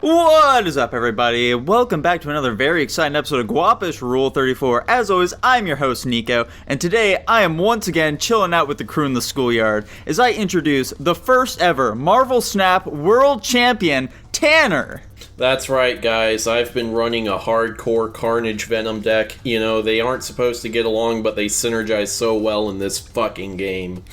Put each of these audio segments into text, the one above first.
What is up, everybody? Welcome back to another very exciting episode of Guapish Rule 34. As always, I'm your host, Nico, and today I am once again chilling out with the crew in the schoolyard as I introduce the first ever Marvel Snap World Champion, Tanner. That's right, guys. I've been running a hardcore Carnage Venom deck. You know, they aren't supposed to get along, but they synergize so well in this fucking game.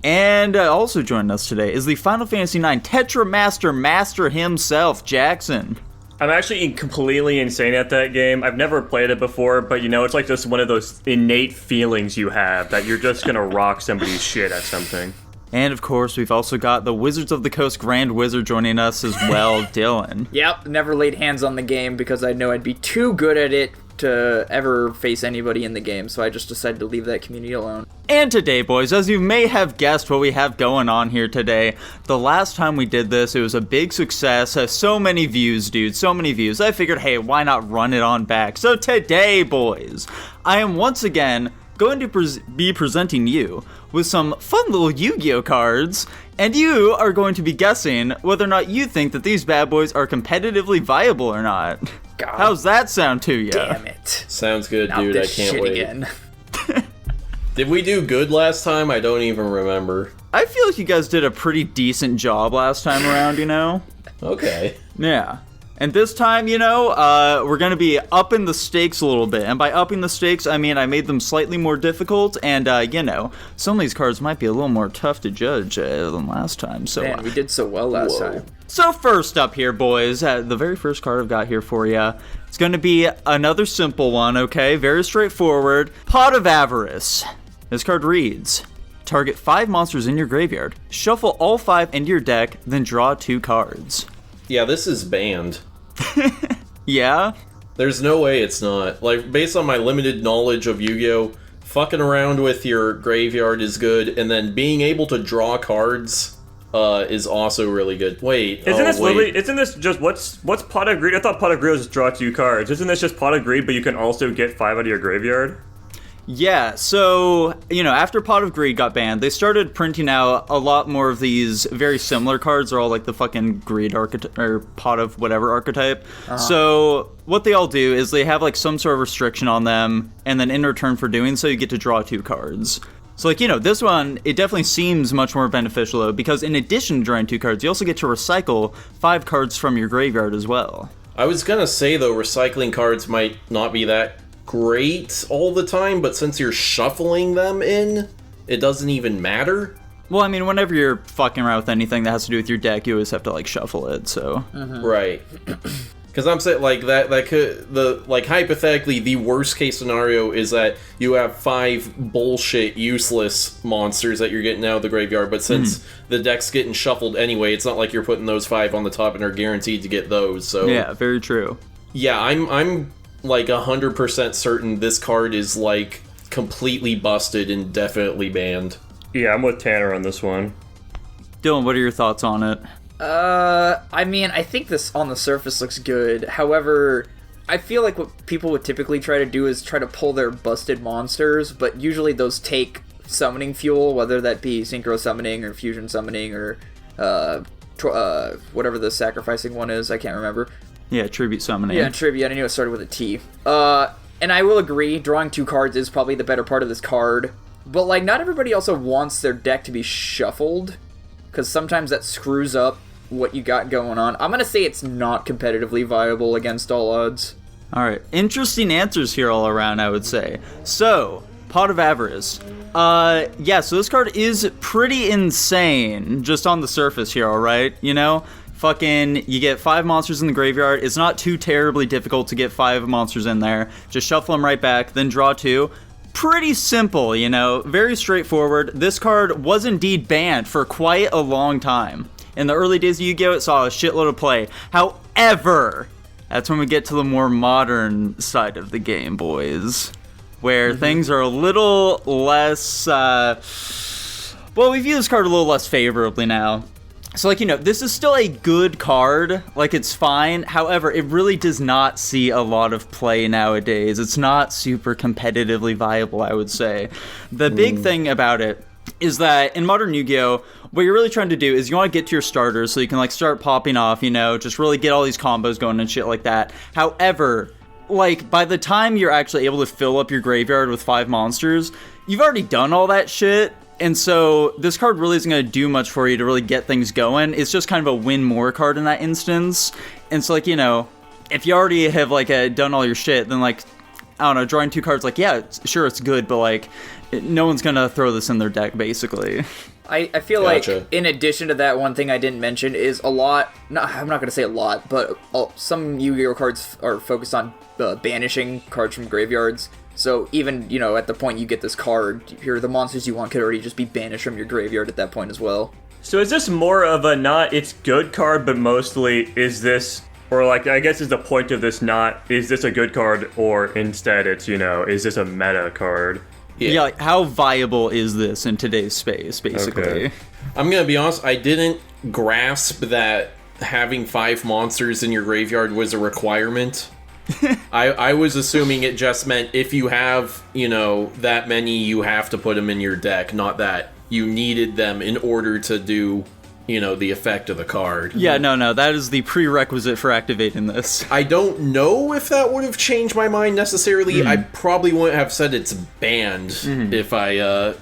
And also joining us today is the Final Fantasy IX Tetra Master himself, Jackson. I'm actually completely insane at that game. I've never played it before, but you know, it's like just one of those innate feelings you have that you're just gonna rock somebody's shit at something. And of course, we've also got the Wizards of the Coast Grand Wizard joining us as well, Dylan. Yep, never laid hands on the game because I know I'd be too good at it to ever face anybody in the game, so I just decided to leave that community alone. And today, boys, as you may have guessed what we have going on here today, the last time we did this, it was a big success, so many views, dude, so many views. I figured, hey, why not run it on back? So today, boys, I am once again going to be presenting you with some fun little Yu-Gi-Oh cards, and you are going to be guessing whether or not you think that these bad boys are competitively viable or not. God. How's that sound to you? Damn it. Sounds good, Not dude. I this can't shit wait. Again. Did we do good last time? I don't even remember. I feel like you guys did a pretty decent job last time around, you know? Okay. Yeah. And this time, you know, we're going to be upping the stakes a little bit. And by upping the stakes, I mean I made them slightly more difficult. And, you know, some of these cards might be a little more tough to judge than last time. So, Man, we did so well last time. So first up here, boys, the very first card I've got here for you, it's going to be another simple one, okay? Very straightforward. Pot of Avarice. This card reads, target 5 monsters in your graveyard, shuffle all 5 into your deck, then draw 2 cards. Yeah, this is banned. Yeah? There's no way it's not. Like, based on my limited knowledge of Yu-Gi-Oh, fucking around with your graveyard is good, and then being able to draw cards is also really good. Wait, Isn't this just what's Pot of Greed? I thought Pot of Greed was just draw 2 cards. Isn't this just Pot of Greed, but you can also get 5 out of your graveyard? Yeah, so, you know, after Pot of Greed got banned, they started printing out a lot more of these very similar cards. They're all like the fucking Greed archetype, or Pot of whatever archetype. So, what they all do is they have like some sort of restriction on them, and then in return for doing so, you get to draw 2 cards. So, like, you know, this one, it definitely seems much more beneficial, though, because in addition to drawing 2 cards, you also get to recycle 5 cards from your graveyard as well. I was gonna say, though, recycling cards might not be that great all the time, but since you're shuffling them in, it doesn't even matter. Well, I mean, whenever you're fucking around with anything that has to do with your deck, you always have to, like, shuffle it, so... Right. Because I'm saying, like, that could, hypothetically, the worst case scenario is that you have 5 bullshit, useless monsters that you're getting out of the graveyard, but since the deck's getting shuffled anyway, it's not like you're putting those 5 on the top and are guaranteed to get those, so... Yeah, very true. Yeah, I'm like, 100% certain this card is, like, completely busted and definitely banned. Yeah, I'm with Tanner on this one. Dylan, what are your thoughts on it? I mean, I think this on the surface looks good. However, I feel like what people would typically try to do is try to pull their busted monsters, but usually those take summoning fuel, whether that be synchro summoning or fusion summoning or, whatever the sacrificing one is, I can't remember. Yeah, tribute summoning. Yeah, tribute. I knew it started with a T. And I will agree, drawing 2 cards is probably the better part of this card. But, like, not everybody also wants their deck to be shuffled, because sometimes that screws up what you got going on. I'm gonna say it's not competitively viable against all odds. Alright, interesting answers here all around, I would say. So, Pot of Avarice. Yeah, so this card is pretty insane, just on the surface here, alright? You know? Fucking, you get 5 monsters in the graveyard. It's not too terribly difficult to get 5 monsters in there. Just shuffle them right back, then draw 2. Pretty simple, you know, very straightforward. This card was indeed banned for quite a long time. In the early days of Yu-Gi-Oh, it saw a shitload of play. However, that's when we get to the more modern side of the game, boys, where things are a little less, well, we view this card a little less favorably now. So, like, you know, this is still a good card, like, it's fine, however, it really does not see a lot of play nowadays. It's not super competitively viable, I would say. The big thing about it is that in Modern Yu-Gi-Oh, what you're really trying to do is you want to get to your starters so you can like start popping off, you know, just really get all these combos going and shit like that. However, like by the time you're actually able to fill up your graveyard with 5 monsters, you've already done all that shit. And so this card really isn't going to do much for you to really get things going. It's just kind of a win more card in that instance. And so like, you know, if you already have like done all your shit, then like, I don't know, drawing 2 cards, like, yeah, sure, it's good, but like, no one's going to throw this in their deck, basically. I feel Gotcha. like, in addition to that, one thing I didn't mention is a lot, I'm not going to say a lot, but some Yu-Gi-Oh cards are focused on banishing cards from graveyards. So even, you know, at the point you get this card, here the monsters you want could already just be banished from your graveyard at that point as well. So is this more of a not it's good card, but mostly is this, or like, I guess is the point of this not, is this a good card, or instead it's, you know, is this a meta card? Yeah, like, how viable is this in today's space, basically? Okay. I'm gonna be honest, I didn't grasp that having 5 monsters in your graveyard was a requirement. I was assuming it just meant if you have, you know, that many, you have to put them in your deck, not that you needed them in order to do, you know, the effect of the card. Yeah, no, that is the prerequisite for activating this. I don't know if that would have changed my mind necessarily. I probably wouldn't have said it's banned if I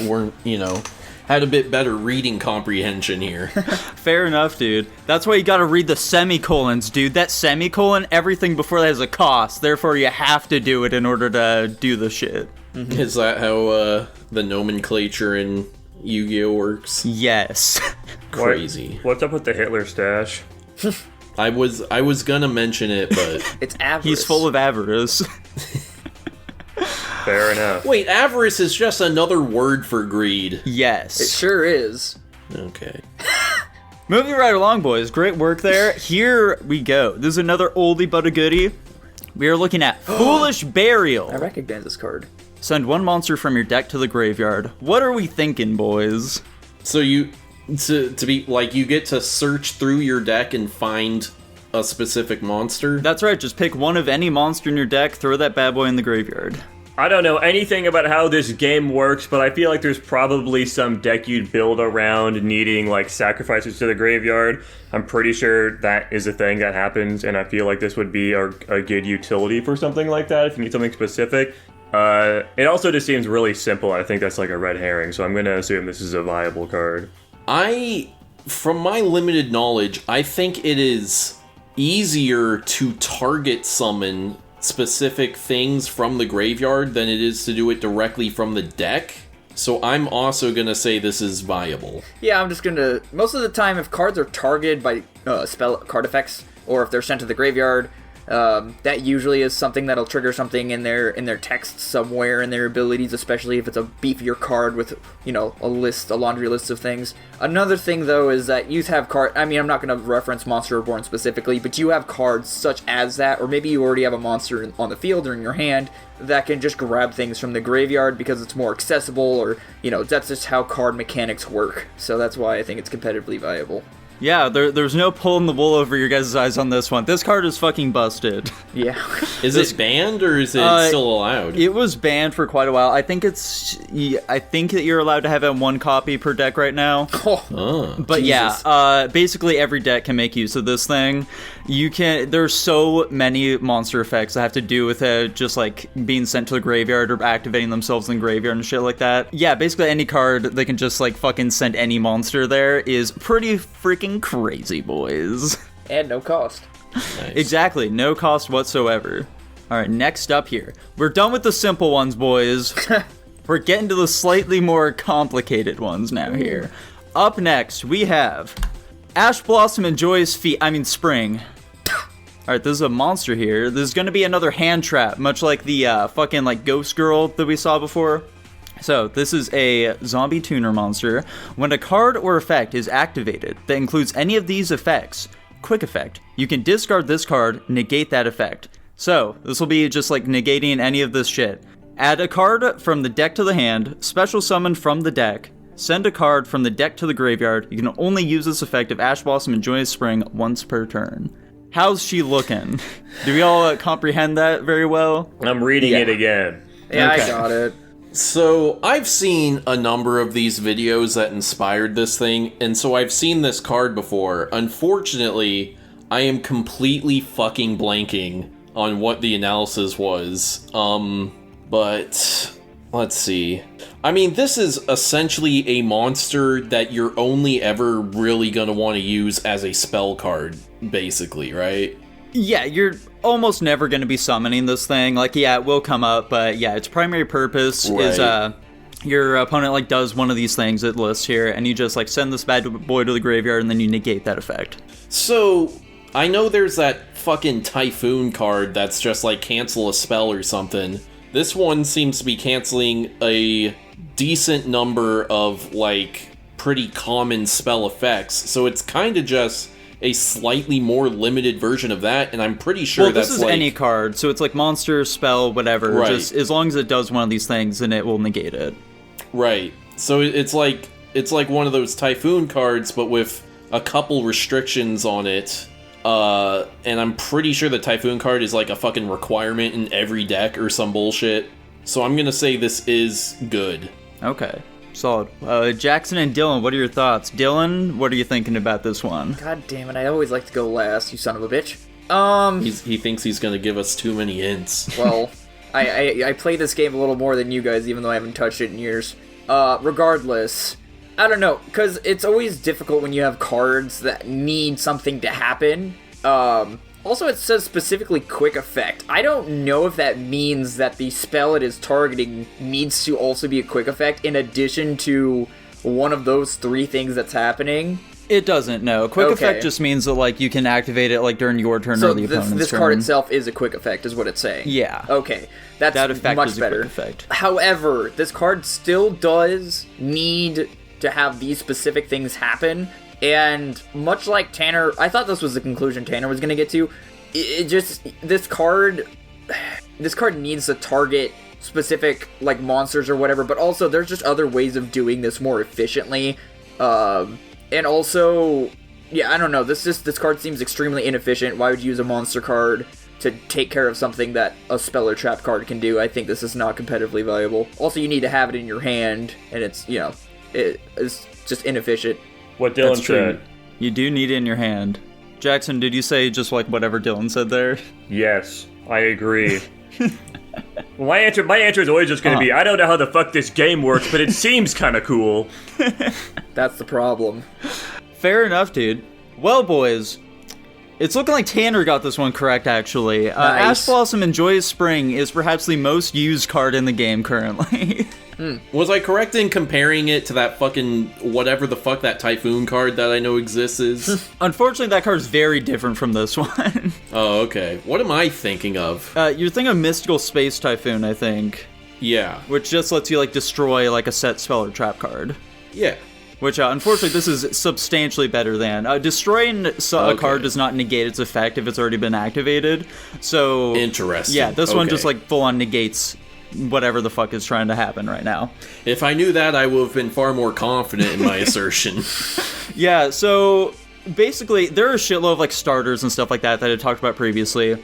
weren't, you know, had a bit better reading comprehension here. Fair enough, dude. That's why you gotta read the semicolons, dude. That semicolon, everything before that has a cost. Therefore, you have to do it in order to do the shit. Is that how the nomenclature in Yu-Gi-Oh works? Yes. Crazy. What's up with the Hitler stash? I was gonna mention it, but It's avarice. He's full of avarice. Fair enough. wait, avarice is just another word for greed. Yes. It sure is. Okay. Moving right along, boys. Great work there. Here we go. This is another oldie but a goodie. We are looking at Foolish Burial. I recognize this card. Send 1 monster from your deck to the graveyard. What are we thinking, boys? So you to be like you get to search through your deck and find a specific monster. That's right. Just pick one of any monster in your deck, throw that bad boy in the graveyard. I don't know anything about how this game works, but I feel like there's probably some deck you'd build around needing like sacrifices to the graveyard. I'm pretty sure that is a thing that happens, and I feel like this would be a good utility for something like that if you need something specific. It also just seems really simple. I think that's like a red herring, so I'm going to assume this is a viable card. From my limited knowledge, I think it is easier to target summon specific things from the graveyard than it is to do it directly from the deck. So I'm also gonna say this is viable. Yeah, I'm just gonna... Most of the time, if cards are targeted by spell card effects, or if they're sent to the graveyard, that usually is something that'll trigger something in their text somewhere in their abilities, especially if it's a beefier card with, you know, a laundry list of things. Another thing, though, is that you have I mean, I'm not going to reference Monster Reborn specifically, but you have cards such as that, or maybe you already have a monster on the field or in your hand that can just grab things from the graveyard because it's more accessible, or, you know, that's just how card mechanics work. So that's why I think it's competitively viable. Yeah, there's no pulling the wool over your guys' eyes on this one. This card is fucking busted. Yeah. Is this banned or is it still allowed? It was banned for quite a while. I think that you're allowed to have 1 copy per deck right now. But Jesus. yeah, basically every deck can make use of this thing. There's so many monster effects that have to do with it just like being sent to the graveyard or activating themselves in the graveyard and shit like that. Yeah, basically any card that can just like fucking send any monster there is pretty freaking crazy, boys. And no cost. Nice. Exactly, no cost whatsoever. Alright, next up here. We're done with the simple ones, boys. We're getting to the slightly more complicated ones now here. Up next, we have Ash Blossom and Joyous Spring. Alright, this is a monster here. This is gonna be another hand trap, much like the fucking like ghost girl that we saw before. So, this is a zombie tuner monster. When a card or effect is activated that includes any of these effects, quick effect, you can discard this card, negate that effect. So, this will be just like negating any of this shit. Add a card from the deck to the hand, special summon from the deck, send a card from the deck to the graveyard. You can only use this effect of Ash Blossom and Joyous Spring once per turn. How's she looking? Do we all comprehend that very well? I'm reading it again. Yeah, Okay. I got it. So, I've seen a number of these videos that inspired this thing, and so I've seen this card before. Unfortunately, I am completely fucking blanking on what the analysis was. But let's see. I mean, this is essentially a monster that you're only ever really gonna want to use as a spell card, basically, right? Yeah, you're almost never going to be summoning this thing. Like, yeah, it will come up, but yeah, its primary purpose is your opponent like does one of these things it lists here, and you just like send this bad boy to the graveyard, and then you negate that effect. So, I know there's that fucking Typhoon card that's just like cancel a spell or something. This one seems to be canceling a decent number of like pretty common spell effects, so it's kind of just a slightly more limited version of that, and I'm pretty sure this is like any card, so it's like monster, spell, whatever. Right. Just as long as it does one of these things, then it will negate it. Right. So it's like one of those Typhoon cards, but with a couple restrictions on it. And I'm pretty sure the Typhoon card is like a fucking requirement in every deck or some bullshit. So I'm gonna say this is good. Okay. Solid. Jackson and Dylan, what are your thoughts? Dylan, what are you thinking about this one? God damn it, I always like to go last, you son of a bitch. He thinks he's gonna give us too many hints. Well, I play this game a little more than you guys, even though I haven't touched it in years. Regardless, I don't know, because it's always difficult when you have cards that need something to happen. Also, it says specifically quick effect. I don't know if that means that the spell it is targeting needs to also be a quick effect in addition to one of those three things that's happening. It doesn't, no. Quick effect just means that, like, you can activate it, like, during your turn or the opponent's turn. So this card itself is a quick effect, is what it's saying? Yeah. Okay. That effect much is better. A quick effect. However, this card still does need to have these specific things happen. And much like Tanner, I thought this was the conclusion Tanner was going to get to. This card needs to target specific like monsters or whatever, but also there's just other ways of doing this more efficiently. And also, yeah, I don't know. This card seems extremely inefficient. Why would you use a monster card to take care of something that a spell or trap card can do? I think this is not competitively valuable. Also, you need to have it in your hand, and it's just inefficient. What Dylan said. You do need it in your hand. Jackson, did you say just like whatever Dylan said there? Yes, I agree. My answer is always just going to be, I don't know how the fuck this game works, but it seems kind of cool. That's the problem. Fair enough, dude. Well, boys, it's looking like Tanner got this one correct, actually. Nice. Ash Blossom and Joyous Spring is perhaps the most used card in the game currently. Was I correct in comparing it to that fucking whatever the fuck that Typhoon card that I know exists is? Unfortunately, that card is very different from this one. Oh, okay. What am I thinking of? You're thinking of Mystical Space Typhoon, I think. Yeah. Which just lets you, like, destroy, like, a set spell or trap card. Yeah. Which, unfortunately, this is substantially better than. Destroying a card does not negate its effect if it's already been activated. So... Interesting. Yeah, this one just, like, full-on negates whatever the fuck is trying to happen right now. If I knew that, I would have been far more confident in my assertion. Yeah, so... Basically, there are a shitload of, like, starters and stuff like that I talked about previously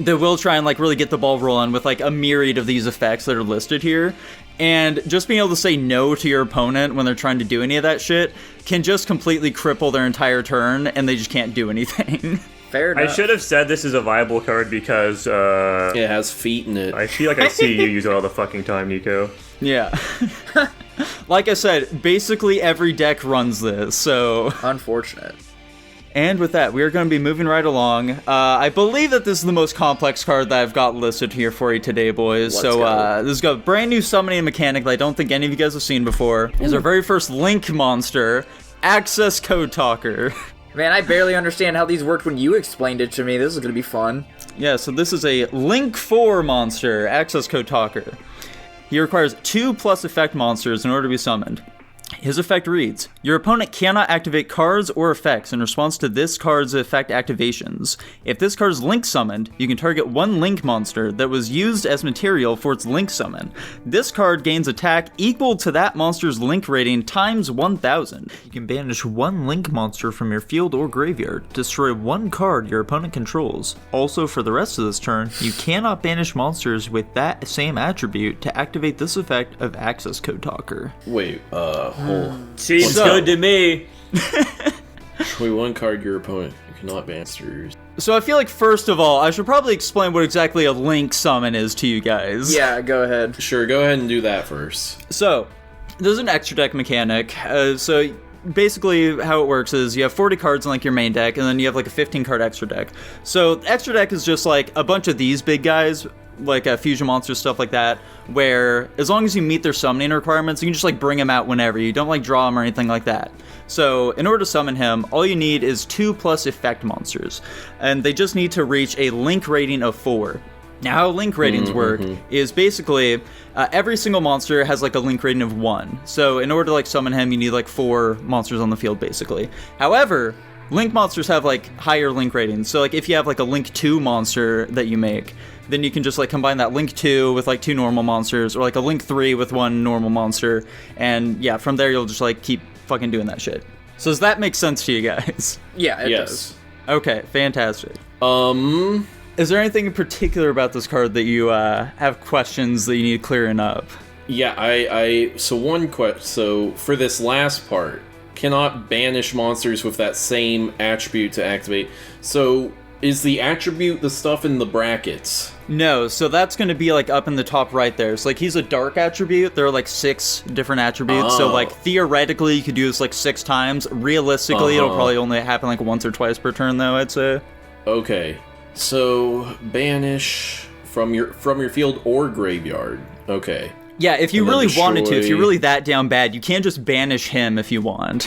that will try and, like, really get the ball rolling with, like, a myriad of these effects that are listed here. And just being able to say no to your opponent when they're trying to do any of that shit can just completely cripple their entire turn, and they just can't do anything. Fair enough. I should have said this is a viable card because, it has feet in it. I feel like I see you use it all the fucking time, Nico. Yeah. Like I said, basically every deck runs this, so... Unfortunate. And with that, we are going to be moving right along. I believe that this is the most complex card that I've got listed here for you today, boys. Let's go. This is a brand new summoning mechanic that I don't think any of you guys have seen before. It's our very first Link monster, Access Code Talker. Man, I barely understand how these worked when you explained it to me. This is going to be fun. Yeah, so this is a Link 4 monster, Access Code Talker. He requires 2+ effect monsters in order to be summoned. His effect reads, your opponent cannot activate cards or effects in response to this card's effect activations. If this card is link summoned, you can target one link monster that was used as material for its link summon. This card gains attack equal to that monster's link rating times 1000. You can banish one link monster from your field or graveyard, destroy one card your opponent controls. Also, for the rest of this turn, you cannot banish monsters with that same attribute to activate this effect of Access Code Talker. Wait, Seems good to me. Wait, one card your opponent. You cannot ban monsters. So I feel like, first of all, I should probably explain what exactly a link summon is to you guys. Yeah, go ahead. Sure, go ahead and do that first. So, there's an extra deck mechanic. So basically how it works is you have 40 cards in like your main deck, and then you have like a 15 card extra deck. So extra deck is just like a bunch of these big guys, like fusion monsters, stuff like that, where as long as you meet their summoning requirements, you can just like bring him out whenever. You don't like draw him or anything like that. So in order to summon him, all you need is 2+ effect monsters, and they just need to reach a link rating of 4. Now, how link ratings work is basically every single monster has like a link rating of 1. So in order to like summon him, you need like 4 monsters on the field, basically. However, link monsters have like higher link ratings. So like if you have like a link 2 monster that you make, then you can just like combine that link 2 with like 2 normal monsters, or like a link 3 with 1 normal monster. And yeah, from there you'll just like keep fucking doing that shit. So does that make sense to you guys? Yeah, it Yes. does. Okay, fantastic. Is there anything in particular about this card that you have questions that you need clearing up? Yeah, so for this last part, cannot banish monsters with that same attribute to activate. So is the attribute the stuff in the brackets? No, so that's going to be like up in the top right there. So like he's a dark attribute. There are like 6 different attributes. So like theoretically you could do this like 6 times. Realistically, it'll probably only happen like once or twice per turn though, I'd say. Okay. So banish from your field or graveyard. Okay. Yeah, if you And then really wanted to, if you're destroy- really that down bad, you can just banish him if you want.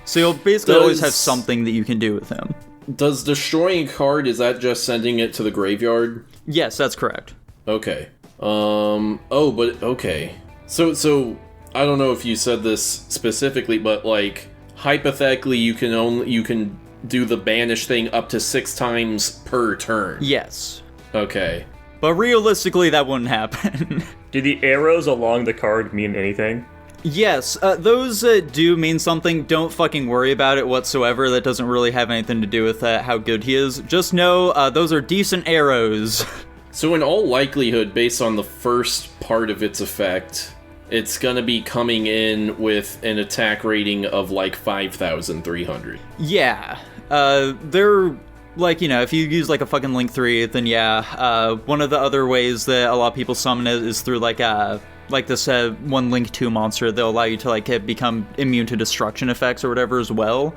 So you'll basically always have something that you can do with him. Does destroying a card, is that just sending it to the graveyard? Yes, that's correct. Okay. Okay. So I don't know if you said this specifically, but like hypothetically you can do the banish thing up to 6 times per turn. Yes. Okay. But realistically, that wouldn't happen. Do the arrows along the card mean anything? Yes, those do mean something. Don't fucking worry about it whatsoever. That doesn't really have anything to do with how good he is. Just know those are decent arrows. So in all likelihood, based on the first part of its effect, it's gonna be coming in with an attack rating of like 5,300. Yeah, they're like, you know, if you use like a fucking Link 3, then yeah. One of the other ways that a lot of people summon it is through like this one Link 2 monster. They'll allow you to like become immune to destruction effects or whatever as well.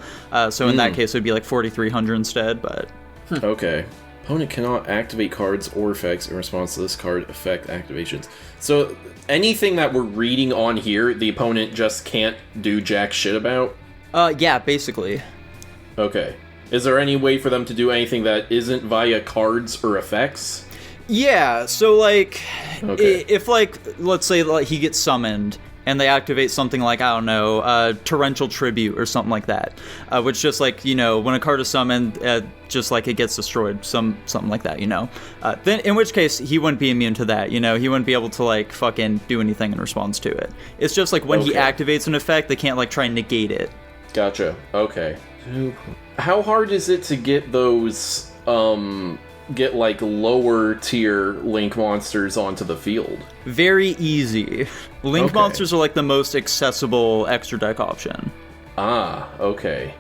So in that case, it would be like 4,300 instead. But Okay. Opponent cannot activate cards or effects in response to this card effect activations. So anything that we're reading on here, the opponent just can't do jack shit about? yeah, basically. Okay. Is there any way for them to do anything that isn't via cards or effects? Yeah, so like, Okay. if like, let's say like he gets summoned and they activate something like, I don't know, Torrential Tribute or something like that, which just like, you know, when a card is summoned, just like it gets destroyed, something like that, you know. Then in which case he wouldn't be immune to that, you know. He wouldn't be able to like fucking do anything in response to it. It's just like when he Okay. activates an effect, they can't like try and negate it. Gotcha. Okay. How hard is it to get those, get like lower tier Link monsters onto the field? Very easy. Link Okay. monsters are like the most accessible extra deck option. Ah, okay.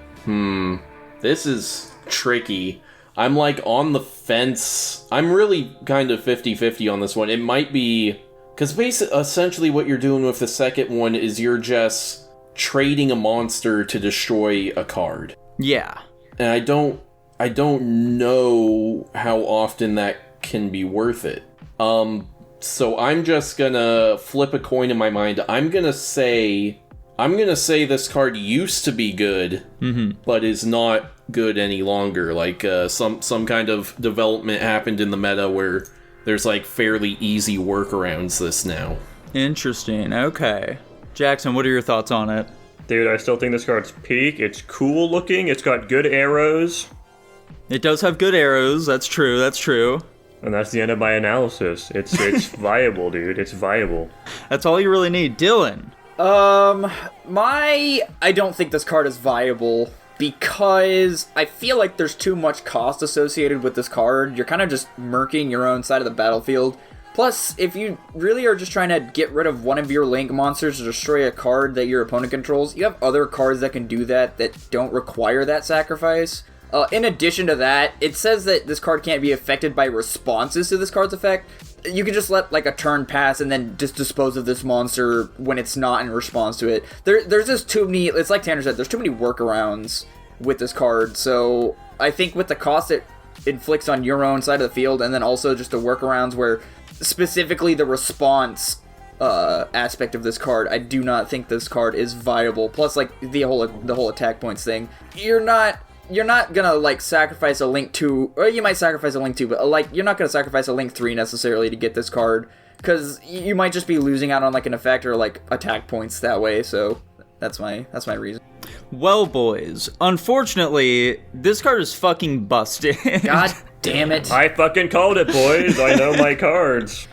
This is tricky. I'm like on the fence. I'm really kind of 50-50 on this one. It might be... Because essentially what you're doing with the second one is you're just trading a monster to destroy a card. Yeah. And I don't know how often that can be worth it. So I'm just gonna flip a coin in my mind. I'm gonna say this card used to be good, but is not good any longer. Like some kind of development happened in the meta where there's like fairly easy workarounds this now. Interesting. Okay. Jackson, what are your thoughts on it? Dude, I still think this card's peak. It's cool looking. It's got good arrows. It does have good arrows. That's true. That's true. And that's the end of my analysis. It's viable, dude. It's viable. That's all you really need. Dylan. I don't think this card is viable because I feel like there's too much cost associated with this card. You're kind of just murking your own side of the battlefield. Plus, if you really are just trying to get rid of one of your Link monsters to destroy a card that your opponent controls, you have other cards that can do that don't require that sacrifice. In addition to that, it says that this card can't be affected by responses to this card's effect. You can just let, like, a turn pass and then just dispose of this monster when it's not in response to it. There's just too many, it's like Tanner said, there's too many workarounds with this card, so I think with the cost it inflicts on your own side of the field, and then also just the workarounds where specifically the response aspect of this card, I do not think this card is viable. Plus, like, the whole attack points thing, you're not gonna, like, sacrifice a Link 2, or you might sacrifice a Link 2, but, like, you're not gonna sacrifice a Link 3 necessarily to get this card, because you might just be losing out on, like, an effect or, like, attack points that way, so that's my reason. Well, boys, unfortunately, this card is fucking busted. God damn it. I fucking called it, boys. I know my cards.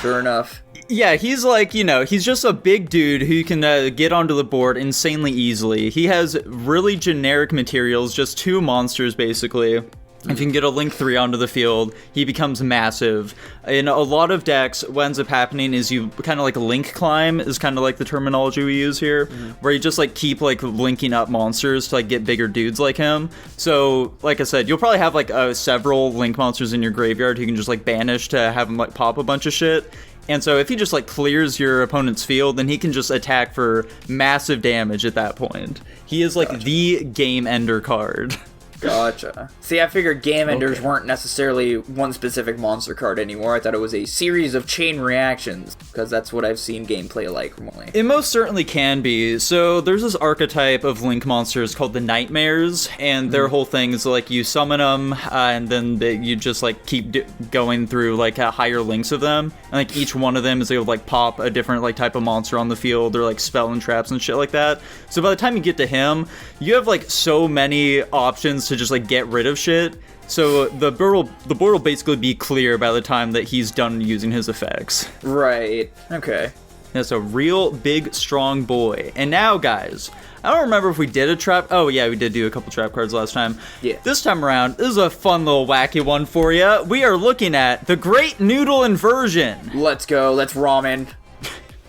Sure enough. Yeah, he's like, he's just a big dude who can get onto the board insanely easily. He has really generic materials, just 2 monsters, basically. If you can get a Link 3 onto the field, he becomes massive. In a lot of decks, what ends up happening is you kind of like Link climb, is kind of like the terminology we use here, where you just like keep like linking up monsters to like get bigger dudes like him. So, like I said, you'll probably have like several Link monsters in your graveyard who you can just like banish to have them like pop a bunch of shit. And so if he just like clears your opponent's field, then he can just attack for massive damage at that point. He is like the game ender card. Gotcha. See, I figured game enders weren't necessarily one specific monster card anymore. I thought it was a series of chain reactions, because that's what I've seen gameplay like normally. It most certainly can be. So there's this archetype of Link monsters called the Nightmares, and their whole thing is like you summon them, and then you just like keep going through like higher links of them, and like each one of them is able to like pop a different like type of monster on the field, or like spell and traps and shit like that. So by the time you get to him, you have like so many options to just like get rid of shit. So the board will basically be clear by the time that he's done using his effects. Right. Okay. That's a real big strong boy. And now, guys, I don't remember if we did a trap. Oh yeah, we did do a couple trap cards last time. Yeah. This time around, this is a fun little wacky one for you. We are looking at the Great Noodle Inversion. Let's go. Let's ramen.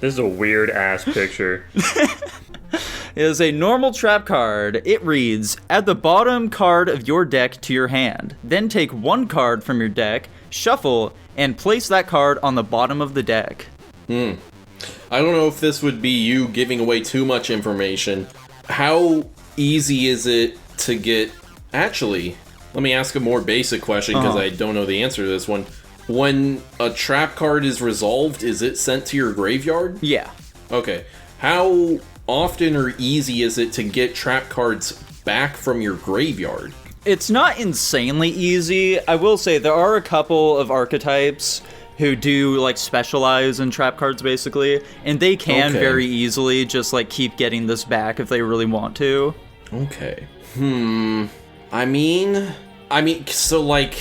This is a weird ass picture. It is a normal trap card. It reads, add the bottom card of your deck to your hand. Then take 1 card from your deck, shuffle, and place that card on the bottom of the deck. I don't know if this would be you giving away too much information. How easy is it to get... Actually, let me ask a more basic question, because I don't know the answer to this one. When a trap card is resolved, is it sent to your graveyard? Yeah. Okay. How often or easy is it to get trap cards back from your graveyard? It's not insanely easy. I will say there are a couple of archetypes who do like specialize in trap cards basically, and they can very easily just like keep getting this back if they really want to. Okay. I mean, so like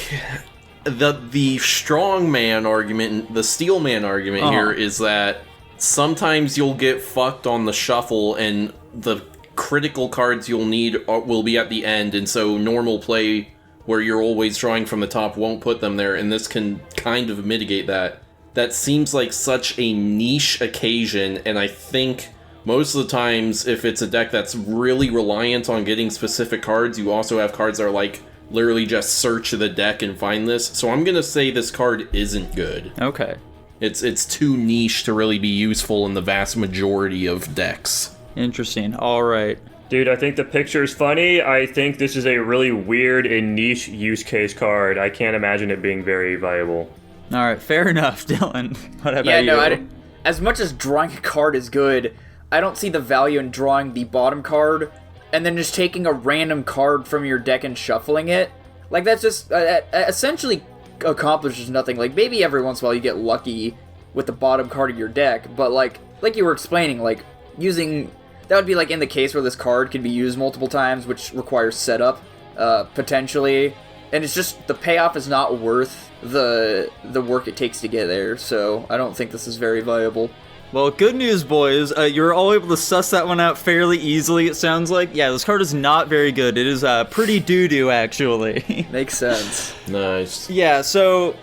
the strongman argument, the steelman argument here is that sometimes you'll get fucked on the shuffle and the critical cards you'll need will be at the end, and so normal play where you're always drawing from the top won't put them there, and this can kind of mitigate that. That seems like such a niche occasion, and I think most of the times if it's a deck that's really reliant on getting specific cards, you also have cards that are like literally just search the deck and find this. So I'm gonna say this card isn't good. Okay. It's too niche to really be useful in the vast majority of decks. Interesting. All right. Dude, I think the picture's funny. I think this is a really weird and niche use case card. I can't imagine it being very viable. All right, fair enough, Dylan. What about you? As much as drawing a card is good, I don't see the value in drawing the bottom card and then just taking a random card from your deck and shuffling it. Like, that's just essentially accomplishes nothing. Like, maybe every once in a while you get lucky with the bottom card of your deck, but like you were explaining, like, using... That would be like in the case where this card can be used multiple times, which requires setup, potentially. And it's just, the payoff is not worth the work it takes to get there, so I don't think this is very viable. Well, good news, boys. You're all able to suss that one out fairly easily, it sounds like. Yeah, this card is not very good. It is pretty doo-doo, actually. Makes sense. Nice. Yeah, so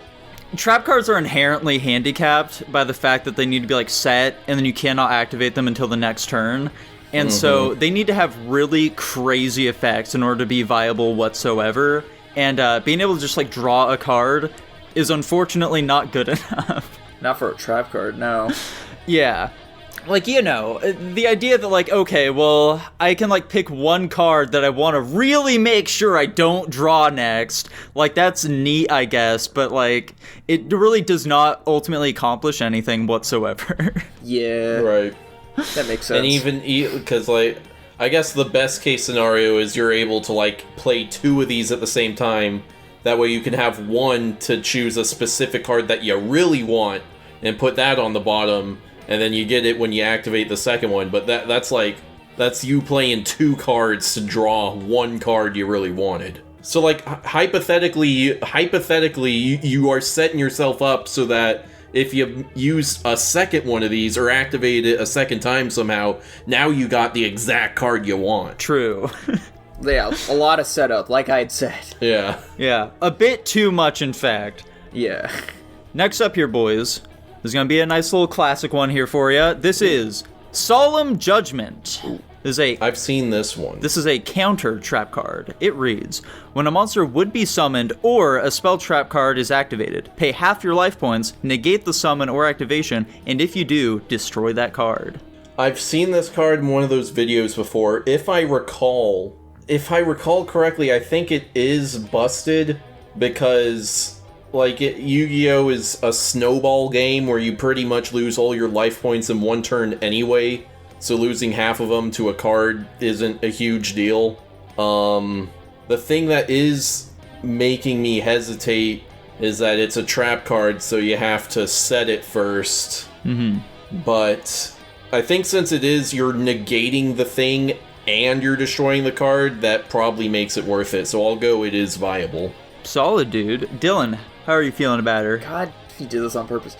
trap cards are inherently handicapped by the fact that they need to be, like, set, and then you cannot activate them until the next turn. And so they need to have really crazy effects in order to be viable whatsoever. And being able to just, like, draw a card is unfortunately not good enough. Not for a trap card, no. Yeah. Like, you know, the idea that, like, okay, well, I can, like, pick one card that I want to really make sure I don't draw next. Like, that's neat, I guess, but, like, it really does not ultimately accomplish anything whatsoever. Yeah. Right. That makes sense. And even, because, like, I guess the best case scenario is you're able to, like, play 2 of these at the same time. That way you can have one to choose a specific card that you really want and put that on the bottom. And then you get it when you activate the second one, but that's you playing 2 cards to draw one card you really wanted. So, like, hypothetically, you are setting yourself up so that if you use a second one of these or activate it a second time somehow, now you got the exact card you want. True. Yeah, a lot of setup, like I had said. Yeah. Yeah, a bit too much, in fact. Yeah. Next up here, boys, there's gonna be a nice little classic one here for you. This is Solemn Judgment. I've seen this one. This is a counter trap card. It reads, when a monster would be summoned or a spell trap card is activated, pay half your life points, negate the summon or activation, and if you do, destroy that card. I've seen this card in one of those videos before. If I recall correctly, I think it is busted because, like, Yu-Gi-Oh! Is a snowball game where you pretty much lose all your life points in one turn anyway, so losing half of them to a card isn't a huge deal. The thing that is making me hesitate is that it's a trap card, so you have to set it first. But I think since it is, you're negating the thing and you're destroying the card, that probably makes it worth it, so I'll go it is viable. Solid, dude. Dylan, how are you feeling about her? God, he did this on purpose.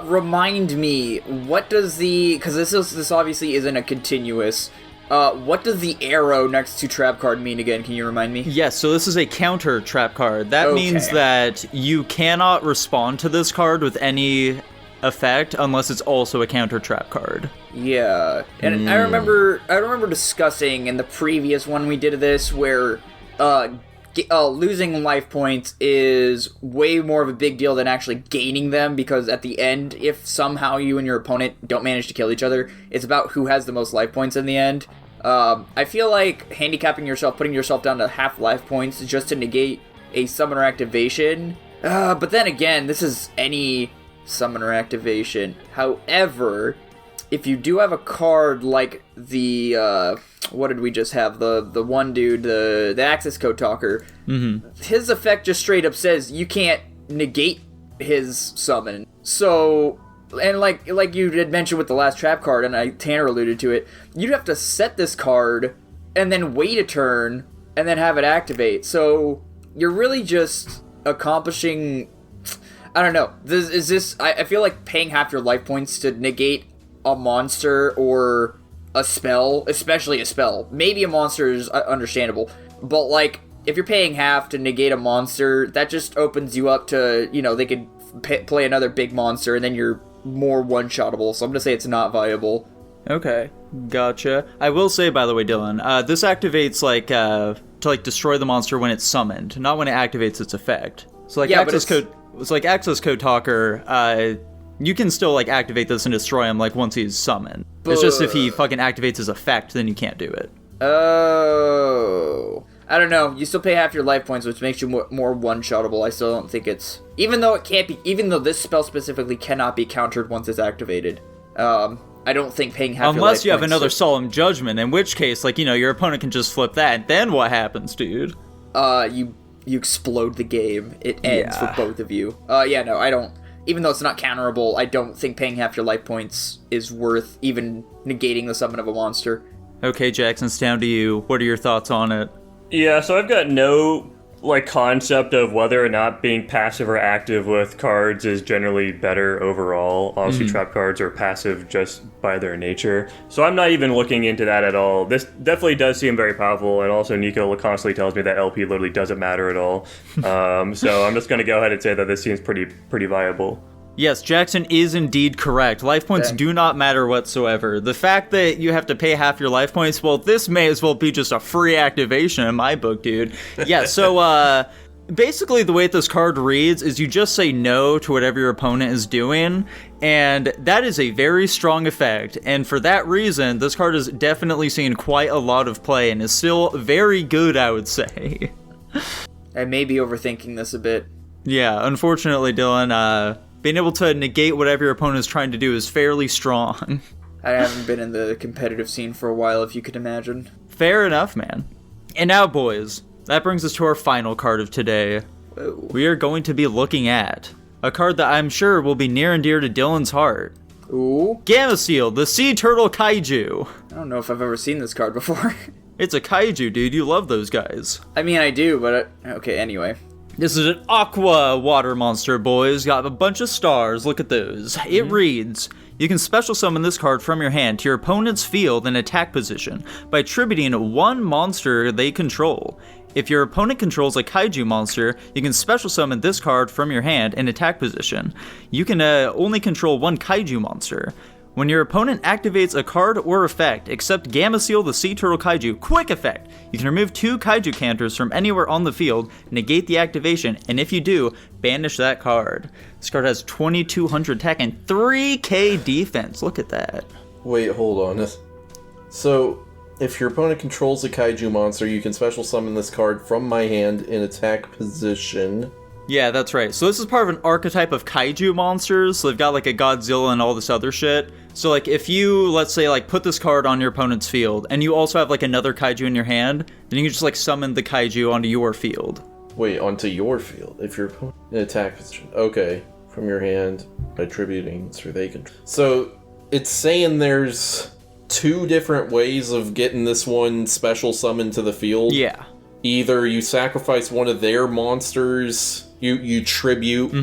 Remind me, what does the... Because this obviously isn't a continuous. What does the arrow next to trap card mean again? Can you remind me? Yes, so this is a counter trap card. That means that you cannot respond to this card with any effect unless it's also a counter trap card. Yeah, and I remember discussing in the previous one we did this where losing life points is way more of a big deal than actually gaining them, because at the end, if somehow you and your opponent don't manage to kill each other, it's about who has the most life points in the end. I feel like handicapping yourself, putting yourself down to half life points just to negate a summoner activation. But then again, this is any summoner activation. However, if you do have a card like the, what did we just have? The one dude, the Access Code Talker. His effect just straight up says you can't negate his summon. So, and like you had mentioned with the last trap card, and Tanner alluded to it, you'd have to set this card and then wait a turn and then have it activate. So you're really just accomplishing, I don't know. I feel like paying half your life points to negate a monster or a spell, especially a spell. Maybe a monster is understandable, but like if you're paying half to negate a monster, that just opens you up to, you know, they could play another big monster and then you're more one-shottable. So I'm gonna say it's not viable. Okay, gotcha. I will say, by the way, Dylan, this activates like to like destroy the monster when it's summoned, not when it activates its effect. So like Access Code Talker, you can still like activate this and destroy him like once he's summoned. It's just if he fucking activates his effect, then you can't do it. Oh, I don't know. You still pay half your life points, which makes you more one-shottable. I still don't think it's, even though this spell specifically cannot be countered once it's activated. I don't think paying half your life points. Unless you have another Solemn Judgment, in which case, like, you know, your opponent can just flip that, and then what happens, dude? You explode the game. It ends for both of you. Yeah, no, I don't. even though it's not counterable, I don't think paying half your life points is worth even negating the summon of a monster. Okay, Jackson, it's down to you. What are your thoughts on it? Yeah, so I've got no concept of whether or not being passive or active with cards is generally better overall. Obviously, trap cards are passive just by their nature. So I'm not even looking into that at all. This definitely does seem very powerful, and also Nico constantly tells me that LP literally doesn't matter at all. So I'm just going to go ahead and say that this seems pretty viable. Yes, Jackson is indeed correct. Life points do not matter whatsoever. The fact that you have to pay half your life points, well, this may as well be just a free activation in my book, dude. Yeah, so, basically the way this card reads is you just say no to whatever your opponent is doing, and that is a very strong effect, and for that reason, this card has definitely seen quite a lot of play, and is still very good, I would say. I may be overthinking this a bit. Yeah, unfortunately, Dylan, being able to negate whatever your opponent is trying to do is fairly strong. I haven't been in the competitive scene for a while, if you could imagine. Fair enough, man. And now, boys, that brings us to our final card of today. Whoa. We are going to be looking at a card that I'm sure will be near and dear to Dylan's heart. Ooh. Gameciel, the Sea Turtle Kaiju. I don't know if I've ever seen this card before. It's a kaiju, dude. You love those guys. I mean, I do, but... okay, anyway. This is an aqua water monster, boys. Got a bunch of stars. Look at those. It reads, you can special summon this card from your hand to your opponent's field in attack position by attributing one monster they control. If your opponent controls a kaiju monster, you can special summon this card from your hand in attack position. You can only control one kaiju monster. When your opponent activates a card or effect, except Gameciel the Sea Turtle Kaiju, quick effect, you can remove 2 kaiju counters from anywhere on the field, negate the activation, and if you do, banish that card. This card has 2200 attack and 3k defense. Look at that. Wait, hold on. So, if your opponent controls a kaiju monster, you can special summon this card from my hand in attack position. Yeah, that's right. So this is part of an archetype of kaiju monsters. So they've got like a Godzilla and all this other shit. So like if you, let's say, like put this card on your opponent's field, and you also have like another kaiju in your hand, then you can just like summon the kaiju onto your field. Wait, onto your field. If your opponent in attack position. Okay. From your hand by attributing so they control. So it's saying there's 2 different ways of getting this one special summoned to the field. Yeah. Either you sacrifice one of their monsters, you tribute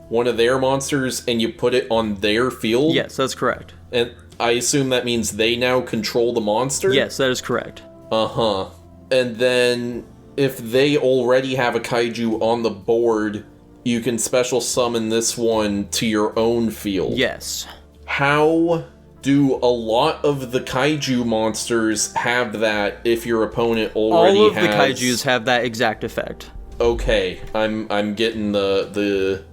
one of their monsters, and you put it on their field. Yes, that's correct. And I assume that means they now control the monster? Yes, that is correct. Uh-huh. And then, if they already have a kaiju on the board, you can special summon this one to your own field. Yes. How do a lot of the kaiju monsters have that if your opponent already has... All of the kaijus have that exact effect. Okay, I'm getting the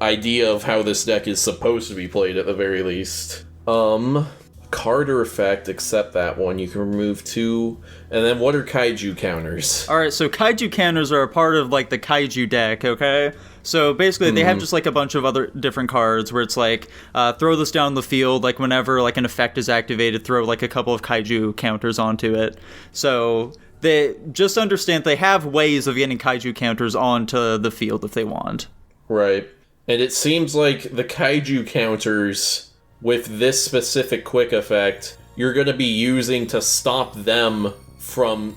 idea of how this deck is supposed to be played at the very least. Card or effect, except that one. You can remove 2. And then what are kaiju counters? Alright, so kaiju counters are a part of like the kaiju deck, okay? So basically they have just like a bunch of other different cards where it's like, throw this down the field, like whenever like an effect is activated, throw like a couple of kaiju counters onto it. So they just understand they have ways of getting kaiju counters onto the field if they want. Right. And it seems like the kaiju counters with this specific quick effect, you're going to be using to stop them from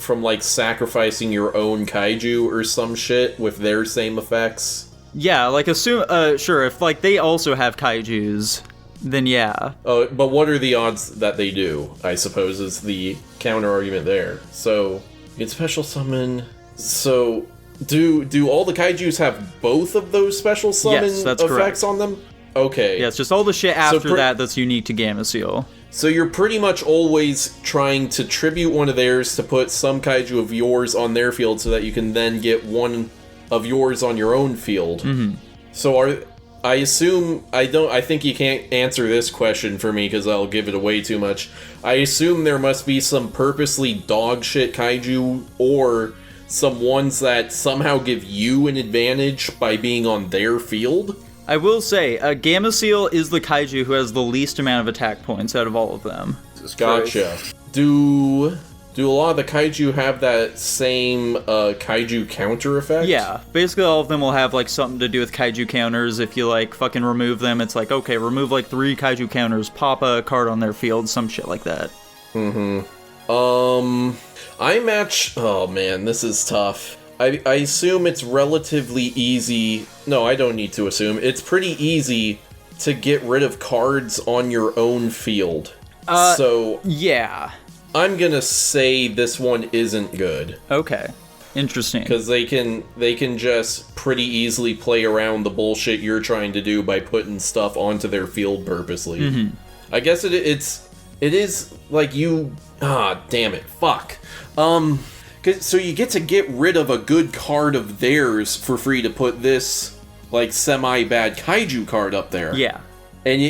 like sacrificing your own kaiju or some shit with their same effects. Yeah, like assume sure, if like they also have kaijus, then yeah. Oh, but what are the odds that they do? I suppose is the counter argument there. So, you can special summon. So, do all the kaijus have both of those special summon that's effects correct. on them? Okay. Yeah, it's just all the shit after that's unique to Gameciel. So you're pretty much always trying to tribute one of theirs to put some kaiju of yours on their field so that you can then get one of yours on your own field. Mm-hmm. So I think you can't answer this question for me because I'll give it away too much. I assume there must be some purposely dog shit kaiju or some ones that somehow give you an advantage by being on their field. I will say, Gameciel is the kaiju who has the least amount of attack points out of all of them. Gotcha. Do Do a lot of the kaiju have that same kaiju counter effect? Yeah, basically all of them will have, like, something to do with kaiju counters. If you, like, fucking remove them, it's like, okay, remove, like, 3 kaiju counters, pop a card on their field, some shit like that. I match... Oh, man, this is tough. I assume it's relatively easy... No, I don't need to assume. It's pretty easy to get rid of cards on your own field. So... Yeah. I'm gonna say this one isn't good. Okay. Interesting. Because they can just pretty easily play around the bullshit you're trying to do by putting stuff onto their field purposely. I guess it is like you... Ah, damn it. Fuck. So you get to get rid of a good card of theirs for free to put this, like, semi-bad kaiju card up there. Yeah. And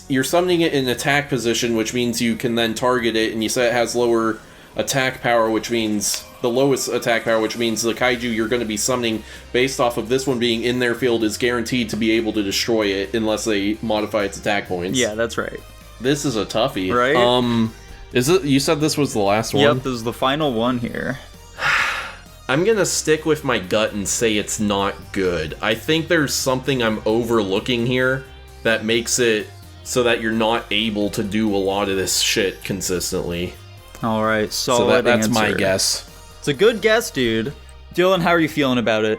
you're summoning it in attack position, which means you can then target it, and you say it has lower attack power, which means the lowest attack power, which means the kaiju you're going to be summoning based off of this one being in their field is guaranteed to be able to destroy it unless they modify its attack points. Yeah, that's right. This is a toughie. Right? Is it? You said this was the last one? Yep, this is the final one here. I'm gonna stick with my gut and say it's not good. I think there's something I'm overlooking here that makes it so that you're not able to do a lot of this shit consistently. All right, So that's my guess. It's a good guess, dude. Dylan, how are you feeling about it?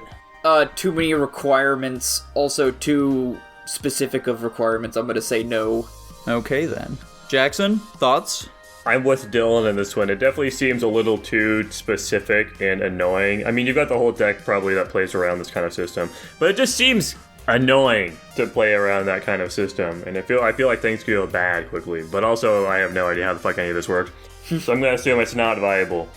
Too many requirements. Also, too specific of requirements. I'm gonna say no. Okay, then. Jackson, thoughts? I'm with Dylan in this one. It definitely seems a little too specific and annoying. I mean, you've got the whole deck probably that plays around this kind of system, but it just seems annoying to play around that kind of system. And I feel like things could go bad quickly, but also I have no idea how the fuck any of this works. So I'm gonna assume it's not viable.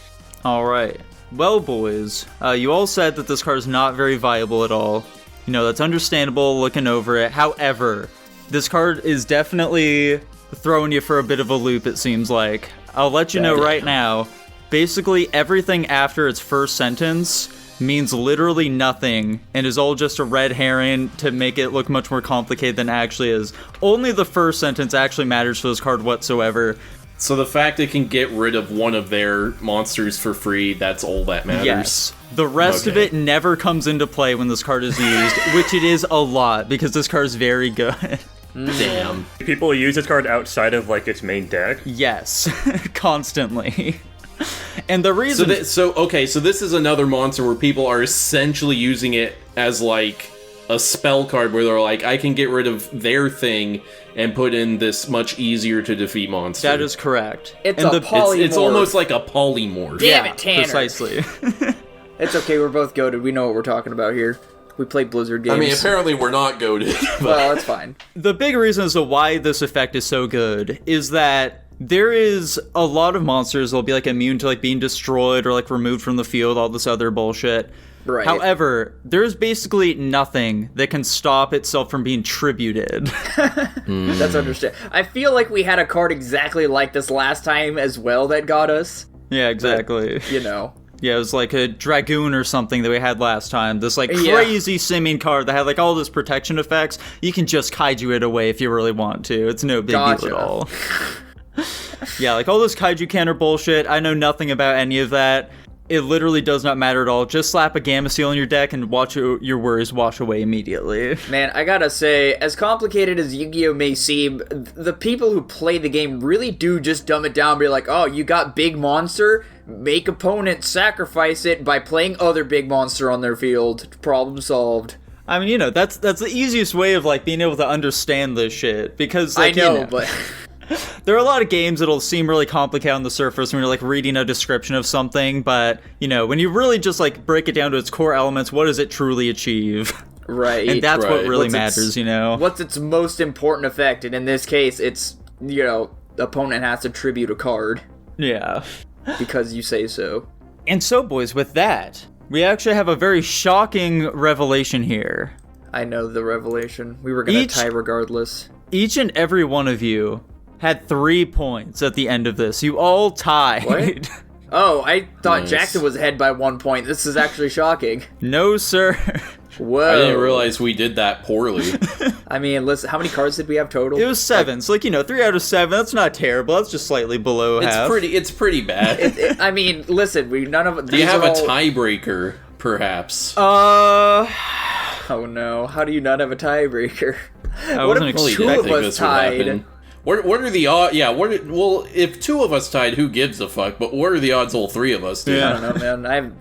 All right. Well, boys, you all said that this card is not very viable at all. You know, that's understandable looking over it. However, this card is definitely throwing you for a bit of a loop, it seems like. I'll let you know right now, basically everything after its first sentence means literally nothing and is all just a red herring to make it look much more complicated than it actually is. Only the first sentence actually matters for this card whatsoever. So the fact it can get rid of one of their monsters for free, that's all that matters? Yes. The rest of it never comes into play when this card is used, which it is a lot, because this card is very good. Damn. People use this card outside of, like, its main deck? Yes. Constantly. And the reason... So this is another monster where people are essentially using it as, like, a spell card where they're like, I can get rid of their thing and put in this much easier to defeat monster. That is correct. It's a polymorph. It's almost like a polymorph. Damn it, Tanner. Precisely. It's okay, we're both goated. We know what we're talking about here. We play Blizzard games. I mean, apparently we're not goated. Well, it's fine. The big reason as to why this effect is so good is that there is a lot of monsters that'll be, like, immune to, like, being destroyed or, like, removed from the field, all this other bullshit. Right. However, there's basically nothing that can stop itself from being tributed. That's understandable. I feel like we had a card exactly like this last time as well that got us. Yeah, exactly. But, you know. Yeah, it was like a Dragoon or something that we had last time. This, like, crazy simming card that had, like, all this protection effects. You can just kaiju it away if you really want to. It's no big deal at all. Yeah, like, all this kaiju counter bullshit, I know nothing about any of that. It literally does not matter at all. Just slap a Gamma Seal in your deck and watch your worries wash away immediately. Man, I gotta say, as complicated as Yu-Gi-Oh! May seem, the people who play the game really do just dumb it down and be like, oh, you got big monster? Make opponent sacrifice it by playing other big monster on their field. Problem solved. I mean, you know, that's the easiest way of, like, being able to understand this shit. Because, like, I know, you know, but... there are a lot of games that'll seem really complicated on the surface when you're, like, reading a description of something, but, you know, when you really just, like, break it down to its core elements, what does it truly achieve? Right. And that's what really What's matters, you know? What's its most important effect? And in this case, it's, you know, opponent has to tribute a card. Yeah. Because you say so. And so, boys, with that, we actually have a very shocking revelation here. I know the revelation. We were gonna tie regardless. Each and every one of you had 3 points at the end of this. You all tied. What? Oh, I thought Nice. Jackson was ahead by 1 point. This is actually shocking. No, sir. Whoa. I didn't realize we did that poorly. I mean, listen, how many cards did we have total? It was 7, so 3 out of 7. That's not terrible. That's just slightly below half. It's pretty bad. I mean, listen, Do you have a tiebreaker, perhaps? Oh no, how do you not have a tiebreaker? I What wasn't if expecting two of think us this would tied? happen. What are the odds? Yeah, well, if 2 of us tied, who gives a fuck? But what are the odds all 3 of us do? Yeah. I don't know, man.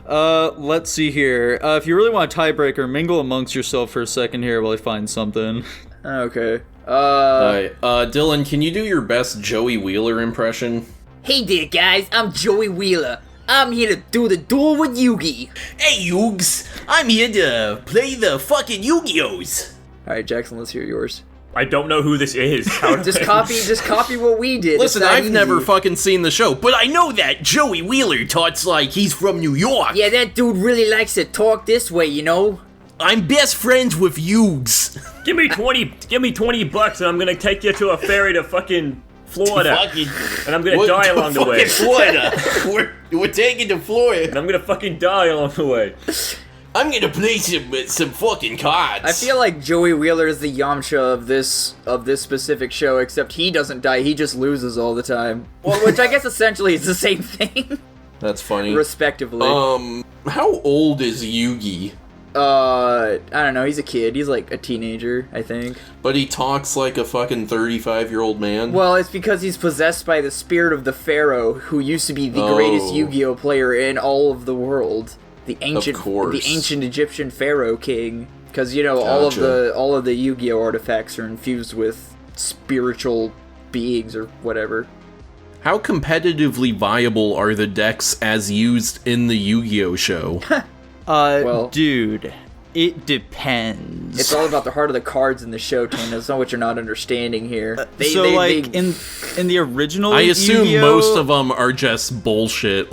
Let's see here. If you really want a tiebreaker, mingle amongst yourself for a second here while I find something. Okay. Alright, Dylan, can you do your best Joey Wheeler impression? Hey there, guys. I'm Joey Wheeler. I'm here to do the duel with Yugi. Hey, Yugs, I'm here to play the fucking Yu-Gi-Ohs. Alright, Jackson, let's hear yours. I don't know who this is. How Just copy what we did. Listen, It's that I've never easy. fucking seen the show, but I know that Joey Wheeler talks like he's from New York. Yeah, that dude really likes to talk this way, you know? I'm best friends with Yugs. Give me $20 and I'm gonna take you to a ferry to fucking Florida. Fucking, And I'm gonna die along the way. Florida. we're taking to Florida. And I'm gonna fucking die along the way. I'm gonna play some fucking cards. I feel like Joey Wheeler is the Yamcha of this specific show, except he doesn't die, he just loses all the time. Well, which I guess essentially is the same thing, that's funny. respectively. How old is Yugi? I don't know, he's a kid, he's like a teenager, I think. But he talks like a fucking 35-year-old man. Well, it's because he's possessed by the spirit of the Pharaoh, who used to be the greatest Yu-Gi-Oh player in all of the world. The ancient Egyptian Pharaoh king. Because, you know, Gotcha. all of the Yu-Gi-Oh artifacts are infused with spiritual beings or whatever. How competitively viable are the decks as used in the Yu-Gi-Oh show? Well- Dude, it depends. It's all about the heart of the cards in the show, Tane. That's not what you're not understanding here. In the original I assume Yu-Gi-Oh! most of them are just bullshit.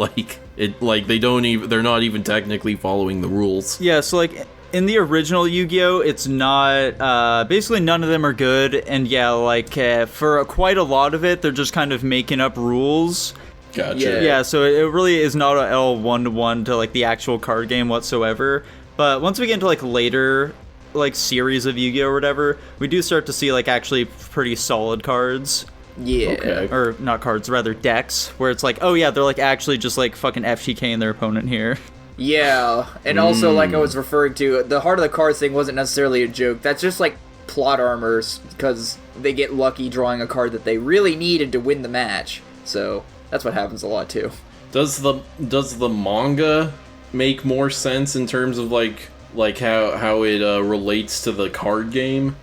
They're not even technically following the rules. Yeah, so in the original Yu-Gi-Oh, it's not, basically none of them are good, and yeah, for quite a lot of it, they're just kind of making up rules. Gotcha. Yeah, so it really is not at all one-to-one to, the actual card game whatsoever. But once we get into, later, series of Yu-Gi-Oh or whatever, we do start to see, actually pretty solid cards. Yeah. Okay. Or, not cards, rather decks, where it's oh yeah, they're, actually just, fucking FTKing their opponent here. Yeah, and also, like I was referring to, the heart of the cards thing wasn't necessarily a joke. That's just, plot armors, because they get lucky drawing a card that they really needed to win the match. So, that's what happens a lot, too. Does the manga make more sense in terms of how it relates to the card game?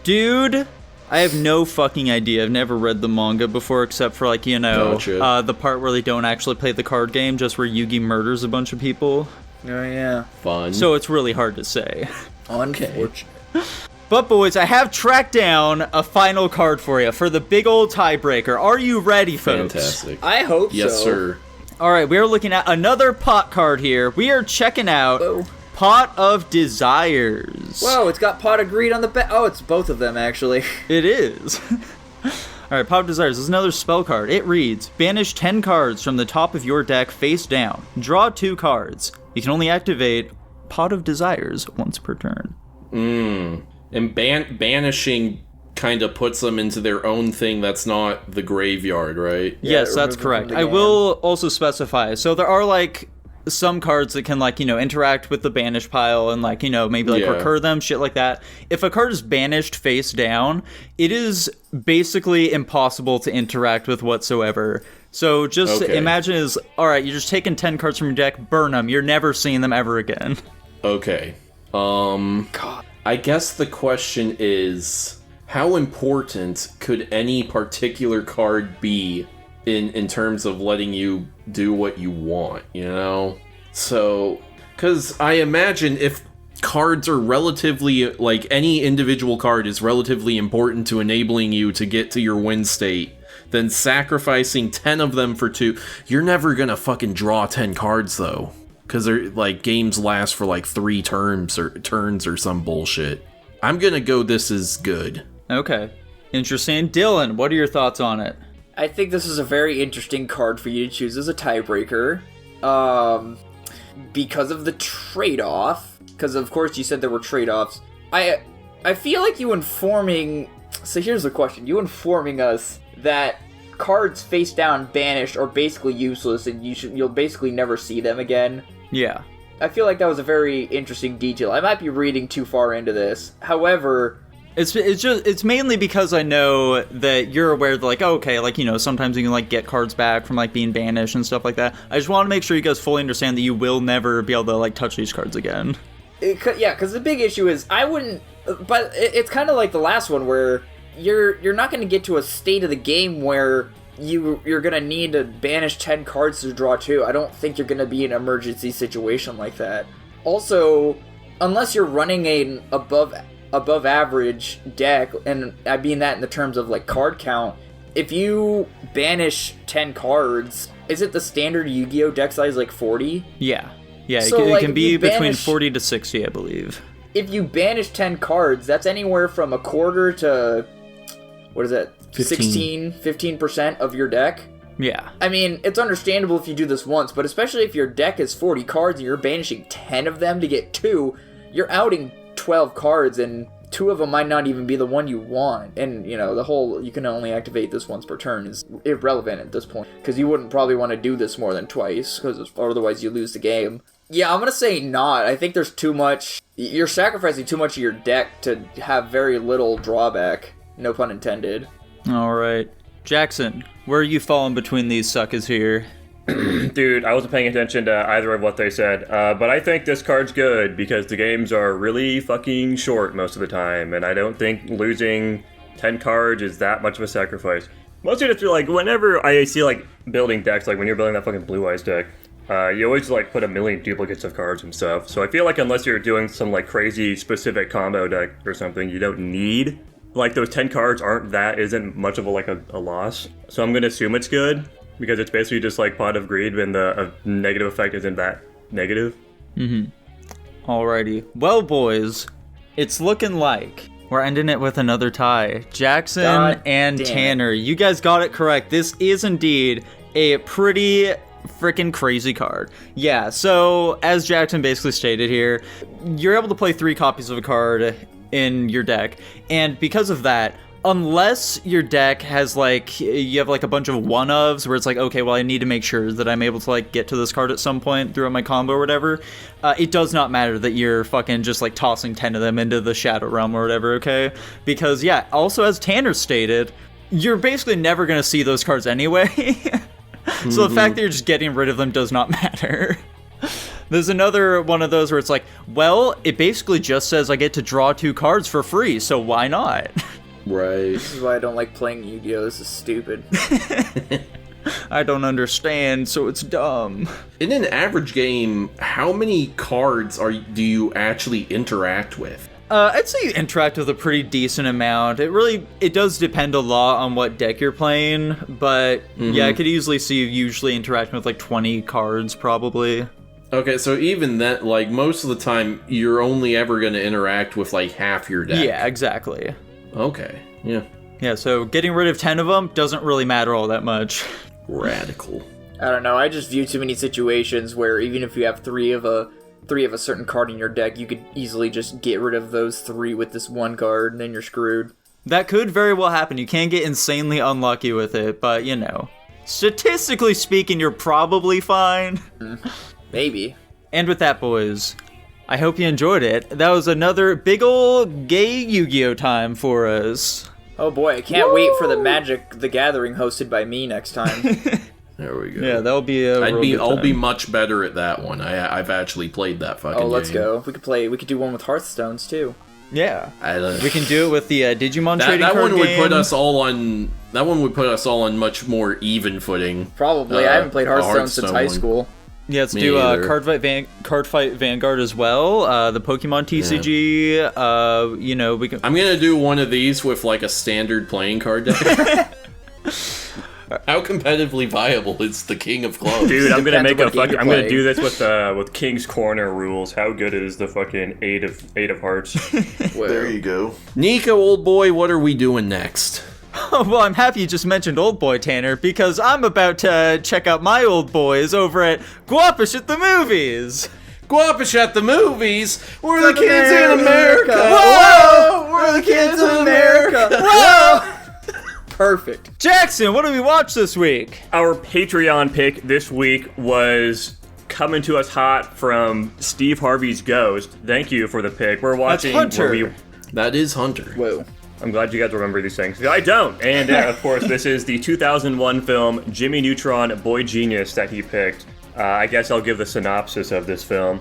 Dude, I have no fucking idea. I've never read the manga before, except for Gotcha. the part where they don't actually play the card game, just where Yugi murders a bunch of people. Oh, yeah. Fun. So it's really hard to say. Unfortunate. But boys, I have tracked down a final card for you for the big old tiebreaker. Are you ready, folks? Fantastic. I hope so. Yes, sir. All right, we are looking at another pot card here. We are checking out Whoa. Pot of Desires. Whoa, it's got Pot of Greed on the back. Oh, it's both of them, actually. It is. Alright, Pot of Desires is another spell card. It reads, banish 10 cards from the top of your deck face down. Draw 2 cards. You can only activate Pot of Desires once per turn. And banishing kind of puts them into their own thing that's not the graveyard, right? Yes, remove that's them correct. from the I game. will also specify. So there are some cards that can interact with the banish pile and maybe Yeah. recur them, shit like that. If a card is banished face down, it is basically impossible to interact with whatsoever. So just Okay. imagine is alright, you're just taking 10 cards from your deck, burn them, you're never seeing them ever again. Okay. I guess the question is, how important could any particular card be in terms of letting you do what you want, you know? So, because I imagine if cards are relatively, any individual card is relatively important to enabling you to get to your win state, then sacrificing 10 of them for 2, you're never gonna fucking draw 10 cards, though. Because they're, games last for, 3 turns or some bullshit. I'm gonna go this is good. Okay. Interesting. Dylan, what are your thoughts on it? I think this is a very interesting card for you to choose as a tiebreaker. because of the trade-off, because of course you said there were trade-offs, I feel like you informing... So here's the question. You informing us that cards face down banished are basically useless and you'll basically never see them again. Yeah. I feel like that was a very interesting detail. I might be reading too far into this. However... It's mainly because I know that you're aware that, like, okay, like, you know, sometimes you can, like, get cards back from, like, being banished and stuff like that. I just want to make sure you guys fully understand that you will never be able to, like, touch these cards again. Yeah, because the big issue is, I wouldn't... But it's kind of like the last one, where you're not going to get to a state of the game where you're going to need to banish 10 cards to draw 2. I don't think you're going to be in an emergency situation like that. Also, unless you're running an above average deck, and I mean that in the terms of like card count, if you banish 10 cards, is it the standard Yu-Gi-Oh deck size like 40? Yeah, So, it like, can be you between banish- 40 to 60, I believe. If you banish 10 cards, that's anywhere from a quarter to, what is that, 15% of your deck? Yeah. I mean, it's understandable if you do this once, but especially if your deck is 40 cards and you're banishing 10 of them to get 2, you're outing 12 cards, and 2 of them might not even be the one you want. And, you know, the whole, you can only activate this once per turn is irrelevant at this point, because you wouldn't probably want to do this more than twice, because otherwise you lose the game. Yeah, I'm gonna say not. I think there's too much, you're sacrificing too much of your deck to have very little drawback. No pun intended. Alright. Jackson, where are you falling between these suckers here? Dude, I wasn't paying attention to either of what they said, but I think this card's good because the games are really fucking short most of the time, and I don't think losing 10 cards is that much of a sacrifice. Mostly just like, whenever I see like building decks, like when you're building that fucking Blue Eyes deck, you always like put a million duplicates of cards and stuff, so I feel like unless you're doing some like crazy specific combo deck or something, you don't need, like those 10 cards isn't much of a loss. So I'm gonna assume it's good, because it's basically just like Pot of Greed, and the negative effect isn't that negative. Alrighty. Well, boys, it's looking like we're ending it with another tie. Jackson God and damn it. Tanner, you guys got it correct. This is indeed a pretty freaking crazy card. Yeah, so as Jackson basically stated here, you're able to play 3 copies of a card in your deck, and because of that, unless your deck has like, you have like a bunch of one-ofs where it's like, okay, well, I need to make sure that I'm able to like get to this card at some point throughout my combo or whatever, it does not matter that you're fucking just like tossing 10 of them into the Shadow Realm or whatever, okay? Because yeah, also as Tanner stated, you're basically never gonna see those cards anyway. So the fact that you're just getting rid of them does not matter. There's another one of those where it's like, well, it basically just says I get to draw 2 cards for free, so why not? Right. This is why I don't like playing Yu-Gi-Oh! This is stupid. I don't understand, so it's dumb. In an average game, how many cards do you actually interact with? I'd say you interact with a pretty decent amount. It does depend a lot on what deck you're playing, but yeah, I could easily see you usually interacting with like 20 cards probably. Okay, so even that, like, most of the time, you're only ever going to interact with, like, half your deck. Yeah, exactly. Okay, yeah. Yeah, so getting rid of 10 of them doesn't really matter all that much. Radical. I don't know, I just view too many situations where even if you have 3 of a certain card in your deck, you could easily just get rid of those 3 with this one card, and then you're screwed. That could very well happen. You can get insanely unlucky with it, but, you know, statistically speaking, you're probably fine. Maybe. And with that, boys, I hope you enjoyed it. That was another big ol' gay Yu-Gi-Oh time for us. Oh boy, I can't wait for the Magic the Gathering hosted by me next time. There we go. Yeah, that'll be a I'll be much better at that one. I've actually played that fucking game. Oh, let's go. We could do one with Hearthstones too. Yeah. We can do it with the Digimon trading that card one would game. put us all on. That one would put us all on much more even footing. Probably. I haven't played Hearthstone since high one. school. Yeah, let's Me do either. Card Fight Vanguard as well. The Pokemon TCG. You know, we can. I'm gonna do one of these with like a standard playing card deck. How competitively viable is the King of Clubs? Dude, I'm gonna Depends make on what game I'm you're gonna do playing. this with King's Corner rules. How good is the fucking eight of hearts? There you go. Nico, old boy, what are we doing next? Oh, well, I'm happy you just mentioned Old Boy, Tanner, because I'm about to check out my old boys over at Guapish at the movies. Guapish at the movies. We're the kids in America. America. Whoa! We're the kids in America. Whoa! Perfect. Jackson, what did we watch this week? Our Patreon pick this week was coming to us hot from Steve Harvey's Ghost. Thank you for the pick. We're watching. Hunter. That is Hunter. Whoa. I'm glad you guys remember these things. I don't. And of course, this is the 2001 film Jimmy Neutron Boy Genius that he picked. I guess I'll give the synopsis of this film.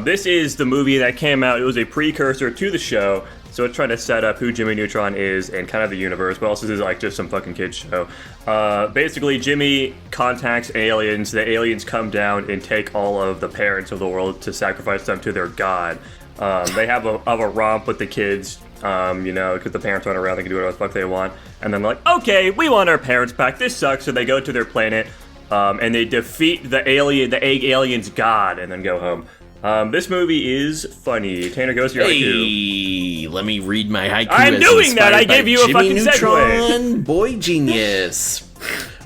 This is the movie that came out. It was a precursor to the show, so it's trying to set up who Jimmy Neutron is and kind of the universe, but also this is like just some fucking kids show. Basically, Jimmy contacts aliens. The aliens come down and take all of the parents of the world to sacrifice them to their god. They have a romp with the kids, because the parents aren't around, they can do whatever the fuck they want. And then they're like, okay, we want our parents back. This sucks. So they go to their planet, and they defeat the egg alien's god, and then go home. This movie is funny. Tanner, goes to your haiku. Hey, let me read my haiku. I'm as doing that. inspired I by gave you a Jimmy fucking Neutron, segue. Boy Genius.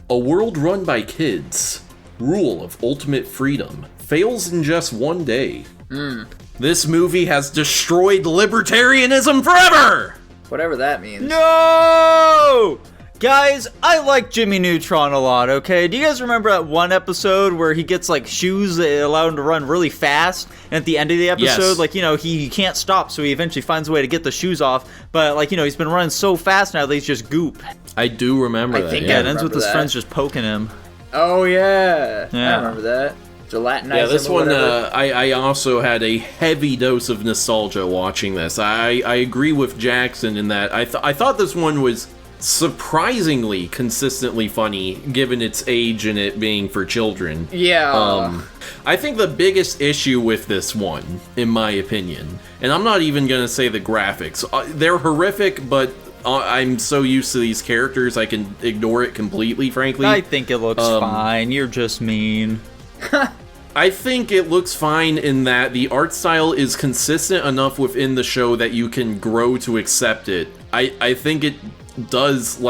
A world run by kids. Rule of ultimate freedom. Fails in just one day. This movie has destroyed libertarianism forever! Whatever that means. No! Guys, I like Jimmy Neutron a lot, okay? Do you guys remember that one episode where he gets, like, shoes that allow him to run really fast? And at the end of the episode, Yes. he can't stop, so he eventually finds a way to get the shoes off. But, he's been running so fast now that he's just goop. I do remember I that. think Yeah, I it ends with remember his that. friends just poking him. Oh, yeah. Yeah. I remember that. Gelatinized Yeah, this him or one, whatever. I also had a heavy dose of nostalgia watching this. I agree with Jackson in that I thought this one was surprisingly consistently funny, given its age and it being for children. Yeah. I think the biggest issue with this one, in my opinion, and I'm not even gonna say the graphics, they're horrific, but I'm so used to these characters I can ignore it completely, frankly. I think it looks fine. You're just mean. I think it looks fine in that the art style is consistent enough within the show that you can grow to accept it. I think it does,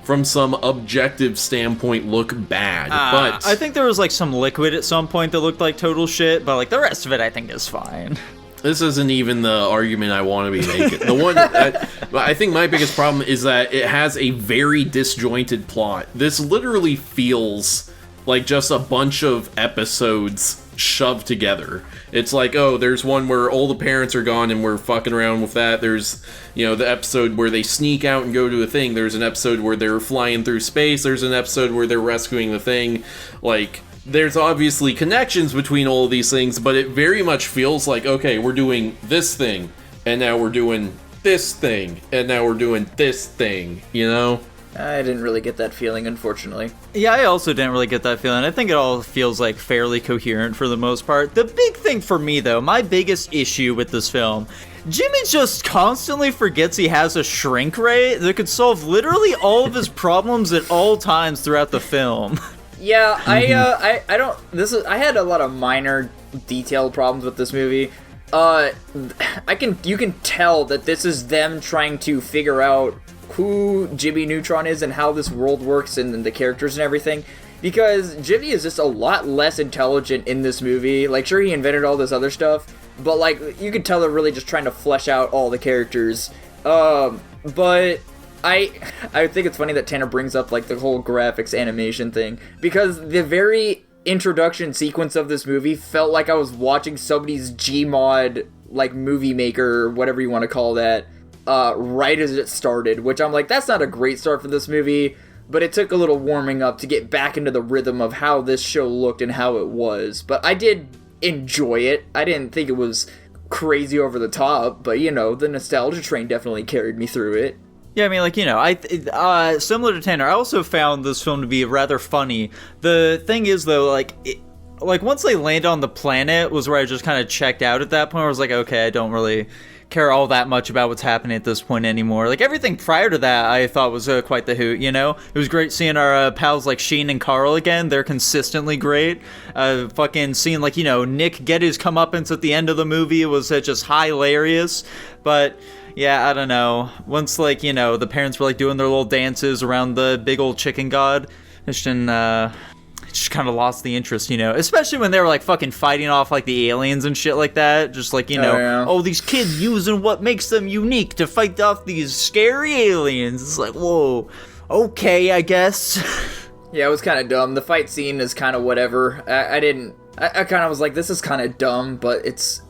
from some objective standpoint, look bad, but I think there was, some liquid at some point that looked like total shit, but, the rest of it I think is fine. this isn't even the argument I want to be making. The one, I think my biggest problem is that it has a very disjointed plot. This literally feels like just a bunch of episodes shoved together. It's like, oh, there's one where all the parents are gone and we're fucking around with that. There's, the episode where they sneak out and go to a thing. There's an episode where they're flying through space. There's an episode where they're rescuing the thing. There's obviously connections between all of these things, but it very much feels like, okay, we're doing this thing, and now we're doing this thing, and now we're doing this thing, I didn't really get that feeling, unfortunately. Yeah, I also didn't really get that feeling. I think it all feels fairly coherent for the most part. The big thing for me, though, my biggest issue with this film, Jimmy just constantly forgets he has a shrink ray that could solve literally all of his problems at all times throughout the film. Yeah, I had a lot of minor detailed problems with this movie. You can tell that this is them trying to figure out who Jimmy Neutron is and how this world works and the characters and everything, because Jimmy is just a lot less intelligent in this movie. Sure, he invented all this other stuff, but you could tell they're really just trying to flesh out all the characters. But I think it's funny that Tanner brings up the whole graphics animation thing, because the very introduction sequence of this movie felt like I was watching somebody's Gmod movie maker, or whatever you want to call that, right as it started, which I'm that's not a great start for this movie, but it took a little warming up to get back into the rhythm of how this show looked and how it was. But I did enjoy it. I didn't think it was crazy over the top, but the nostalgia train definitely carried me through it. Yeah, I mean, similar to Tanner, I also found this film to be rather funny. The thing is, though, once they land on the planet was where I just kind of checked out at that point. I was like, okay, I don't really care all that much about what's happening at this point anymore. Everything prior to that I thought was quite the hoot, It was great seeing our pals Sheen and Carl again. They're consistently great. Fucking seeing Nick get his comeuppance at the end of the movie was just hilarious. But Yeah, I don't know. Once, like, you know, the parents were, like, doing their little dances around the big old chicken god, it's just kind of lost the interest, you know? Especially when they were, like, fucking fighting off, like, the aliens and shit like that. Just, like, you know, oh, these kids using what makes them unique to fight off these scary aliens. It's like, whoa, okay, I guess. Yeah, it was kind of dumb. The fight scene is kind of whatever. I kind of was like, this is kind of dumb, but it's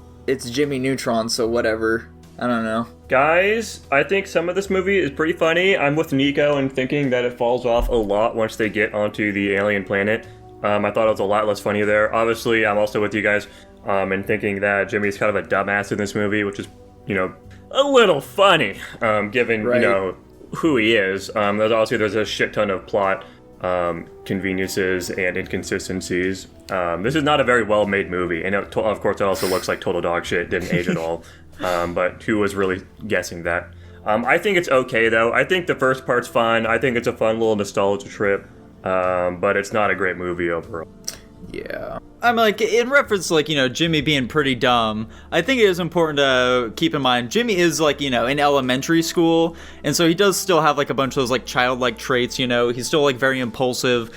Jimmy Neutron, so whatever. I don't know. Guys, I think some of this movie is pretty funny. I'm with Nico in thinking that it falls off a lot once they get onto the alien planet. I thought it was a lot less funny there. Obviously, I'm also with you guys in thinking that Jimmy's kind of a dumbass in this movie, which is, you know, a little funny, given, you know, who he is. There's a shit ton of plot conveniences and inconsistencies. This is not a very well-made movie, and of course it also looks like total dog shit, didn't age at all. But who was really guessing that? I think it's okay, though. I think the first part's fun. I think it's a fun little nostalgia trip, but it's not a great movie overall. Yeah. I'm like, in reference to, like, you know, Jimmy being pretty dumb, I think it is important to keep in mind, Jimmy is, like, you know, in elementary school, and so he does still have, like, a bunch of those, like, childlike traits, you know, he's still, like, very impulsive,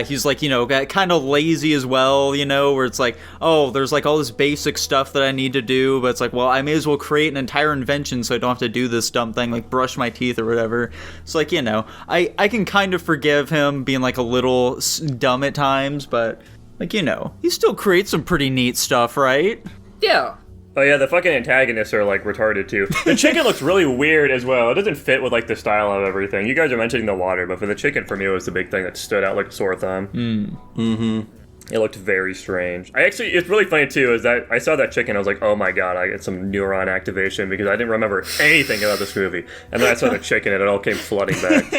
he's, like, you know, kind of lazy as well, you know, where it's like, oh, there's, like, all this basic stuff that I need to do, but it's like, well, I may as well create an entire invention so I don't have to do this dumb thing, like, brush my teeth or whatever. It's like, you know, I can kind of forgive him being, like, a little dumb at times, but... like, you know, he still creates some pretty neat stuff, right? Yeah. Oh yeah, the fucking antagonists are, like, retarded, too. The chicken looks really weird as well. It doesn't fit with, like, the style of everything. You guys are mentioning the water, but for the chicken, for me, it was the big thing that stood out like a sore thumb. It looked very strange. It's really funny, too, is that I saw that chicken, I was like, oh my god, I get some neuron activation, because I didn't remember anything about this movie. And then I saw the chicken, and it all came flooding back.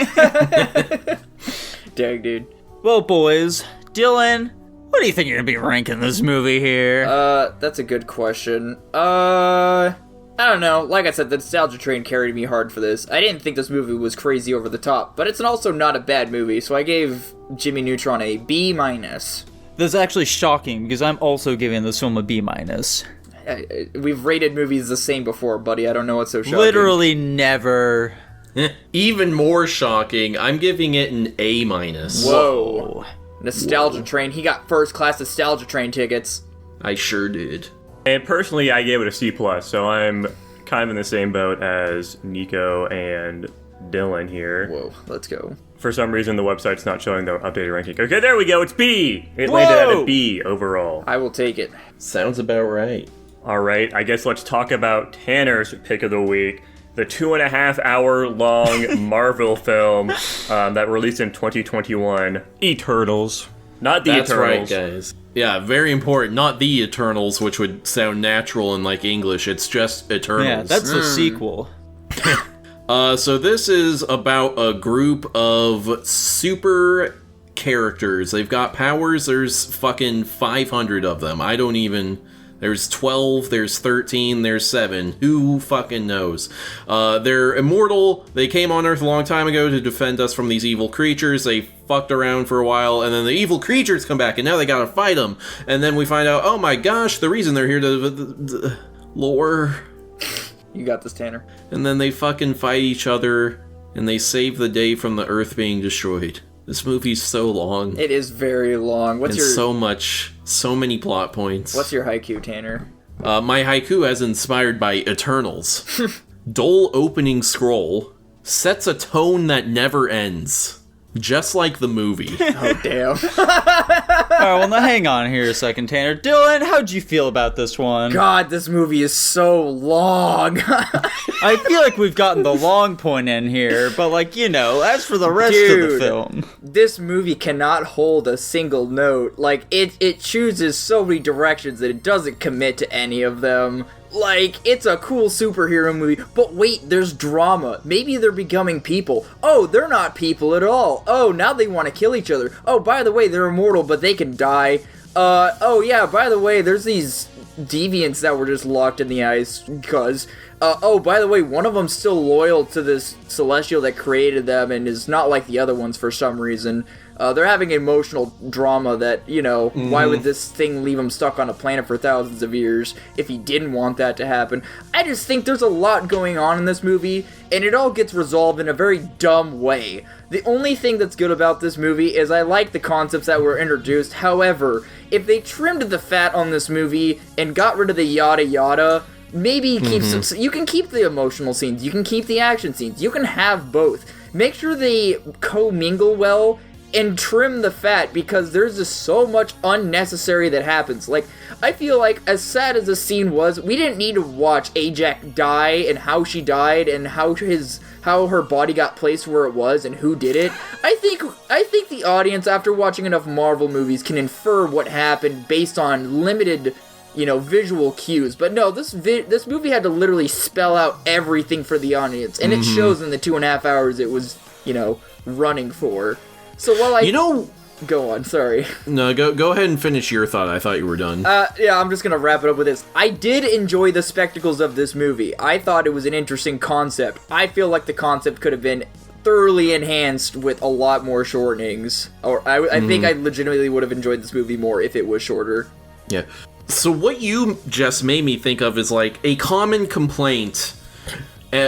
Dang, dude. Well, boys, Dylan... what do you think you're gonna be ranking this movie here? That's a good question. I don't know. Like I said, the nostalgia train carried me hard for this. I didn't think this movie was crazy over the top, but it's also not a bad movie, so I gave Jimmy Neutron a B-. That's actually shocking, because I'm also giving this film a B-. We've rated movies the same before, buddy. I don't know what's so shocking. Literally never. Even more shocking, I'm giving it an A-. Whoa. Nostalgia Train. He got first class Nostalgia Train tickets. I sure did. And personally, I gave it a C+, so I'm kind of in the same boat as Nico and Dylan here. Whoa, let's go. For some reason, the website's not showing the updated ranking. Okay, there we go, it's B! It landed at a B overall. I will take it. Sounds about right. Alright, I guess let's talk about Tanner's pick of the week. The 2.5-hour long Marvel film that released in 2021. Eternals. Not the That's Eternals. That's right, guys. Yeah, very important. Not the Eternals, which would sound natural in, like, English. It's just Eternals. Yeah, that's the sequel. So this is about a group of super characters. They've got powers. There's fucking 500 of them. I don't even... There's 12, there's 13, there's 7. Who fucking knows? They're immortal. They came on Earth a long time ago to defend us from these evil creatures. They fucked around for a while, and then the evil creatures come back, and now they gotta fight them. And then we find out, oh my gosh, the reason they're here to... lore. You got this, Tanner. And then they fucking fight each other, and they save the day from the Earth being destroyed. This movie's so long. It is very long. What's your... so many plot points. What's your haiku, Tanner? My haiku, as inspired by Eternals. Dull opening scroll sets a tone that never ends. Just like the movie. Oh, damn. Alright, well, now hang on here a second, Tanner. Dylan, how'd you feel about this one? God, this movie is so long. I feel like we've gotten the long point in here, but, like, you know, as for the rest of the film... This movie cannot hold a single note. Like, it chooses so many directions that it doesn't commit to any of them. Like, it's a cool superhero movie, but wait, there's drama. Maybe they're becoming people. Oh, they're not people at all. Oh, now they want to kill each other. Oh, by the way, they're immortal, but they can die. Oh yeah, by the way, there's these deviants that were just locked in the ice, because... oh, by the way, one of them's still loyal to this celestial that created them and is not like the other ones for some reason. They're having emotional drama that, why would this thing leave him stuck on a planet for thousands of years if he didn't want that to happen? I just think there's a lot going on in this movie, and it all gets resolved in a very dumb way. The only thing that's good about this movie is I like the concepts that were introduced. However, if they trimmed the fat on this movie and got rid of the yada yada, maybe keep you can keep the emotional scenes, you can keep the action scenes, you can have both. Make sure they co-mingle well, and trim the fat, because there's just so much unnecessary that happens. Like, I feel like, as sad as the scene was, we didn't need to watch Ajax die, and how she died, and how her body got placed where it was, and who did it. I think the audience, after watching enough Marvel movies, can infer what happened based on limited, visual cues. But no, this movie had to literally spell out everything for the audience, and it shows in the 2.5 hours it was, running for. So while go on, sorry. No, go ahead and finish your thought. I thought you were done. Yeah, I'm just gonna wrap it up with this. I did enjoy the spectacles of this movie. I thought it was an interesting concept. I feel like the concept could have been thoroughly enhanced with a lot more shortenings. Or I think I legitimately would have enjoyed this movie more if it was shorter. Yeah. So what you just made me think of is like a common complaint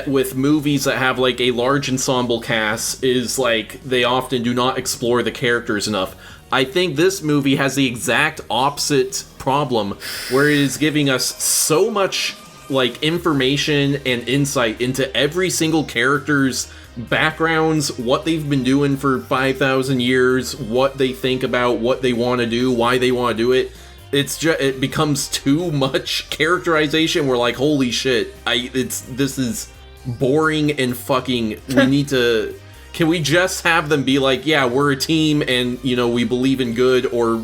with movies that have like a large ensemble cast is like they often do not explore the characters enough. I think this movie has the exact opposite problem, where it is giving us so much like information and insight into every single character's backgrounds, what they've been doing for 5,000 years, what they think about, what they want to do, why they want to do it. It becomes too much characterization. We're like, holy shit, this is boring and fucking. We need to. Can we just have them be like, yeah, we're a team and we believe in good, or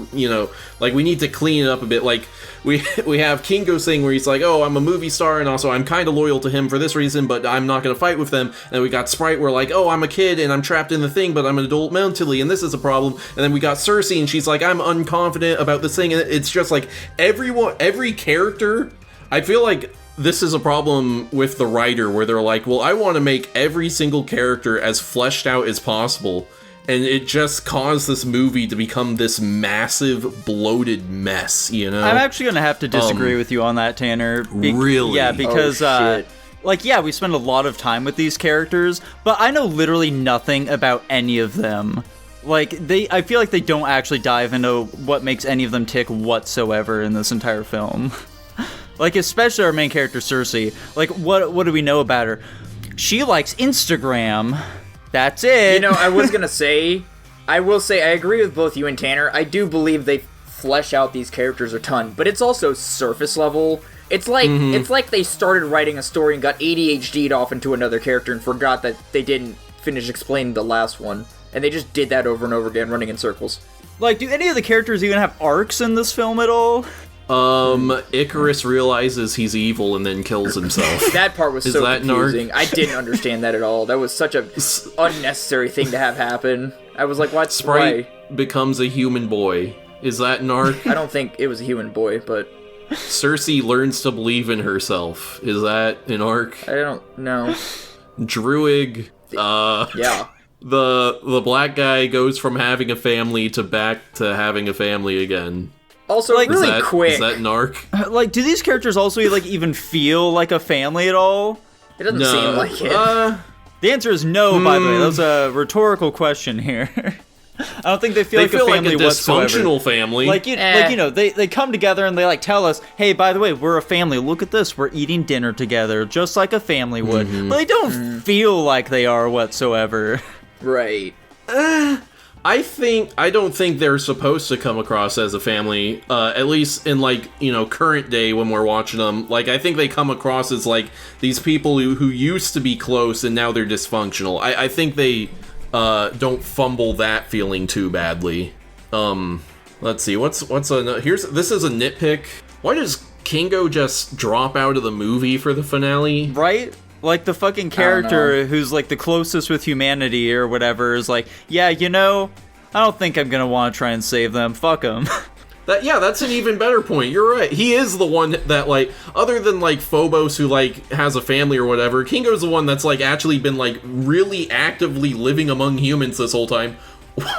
like we need to clean it up a bit. Like we have Kingo's thing where he's like, oh, I'm a movie star and also I'm kind of loyal to him for this reason, but I'm not gonna fight with them. And then we got Sprite, where like, oh, I'm a kid and I'm trapped in the thing, but I'm an adult mentally and this is a problem. And then we got Cersei and she's like, I'm unconfident about this thing, and it's just like every character. I feel like this is a problem with the writer, where they're like, well, I want to make every single character as fleshed out as possible, and it just caused this movie to become this massive, bloated mess, I'm actually going to have to disagree with you on that, Tanner. Really? Yeah, because, we spend a lot of time with these characters, but I know literally nothing about any of them. Like, I feel like they don't actually dive into what makes any of them tick whatsoever in this entire film. Like, especially our main character, Cersei. Like, what do we know about her? She likes Instagram. That's it. I was gonna say, I will say, I agree with both you and Tanner. I do believe they flesh out these characters a ton, but it's also surface level. It's like they started writing a story and got ADHD'd off into another character and forgot that they didn't finish explaining the last one. And they just did that over and over again, running in circles. Like, do any of the characters even have arcs in this film at all? Icarus realizes he's evil and then kills himself. That part was so confusing. I didn't understand that at all. That was such a unnecessary thing to have happen. I was like, what? Sprite becomes a human boy. Is that an arc? I don't think it was a human boy, but... Cersei learns to believe in herself. Is that an arc? I don't know. Druig, yeah. The black guy goes from having a family to back to having a family again. Also, like, really quick. Is that an arc? Like, do these characters also, like, even feel like a family at all? It doesn't seem like it. The answer is no, by the way. That was a rhetorical question here. I don't think they feel like a family whatsoever. Dysfunctional family. Like, they come together and they, like, tell us, hey, by the way, we're a family. Look at this. We're eating dinner together, just like a family would. But they don't feel like they are whatsoever. Right. I don't think they're supposed to come across as a family, at least in, like, current day when we're watching them. Like, I think they come across as, like, these people who used to be close and now they're dysfunctional. I think they don't fumble that feeling too badly. Let's see, this is a nitpick. Why does Kingo just drop out of the movie for the finale? Right? Like, the fucking character who's, like, the closest with humanity or whatever is like, yeah, I don't think I'm gonna want to try and save them. Fuck them. That's an even better point. You're right. He is the one that, like, other than, like, Phobos, who, like, has a family or whatever, Kingo's the one that's, like, actually been, like, really actively living among humans this whole time.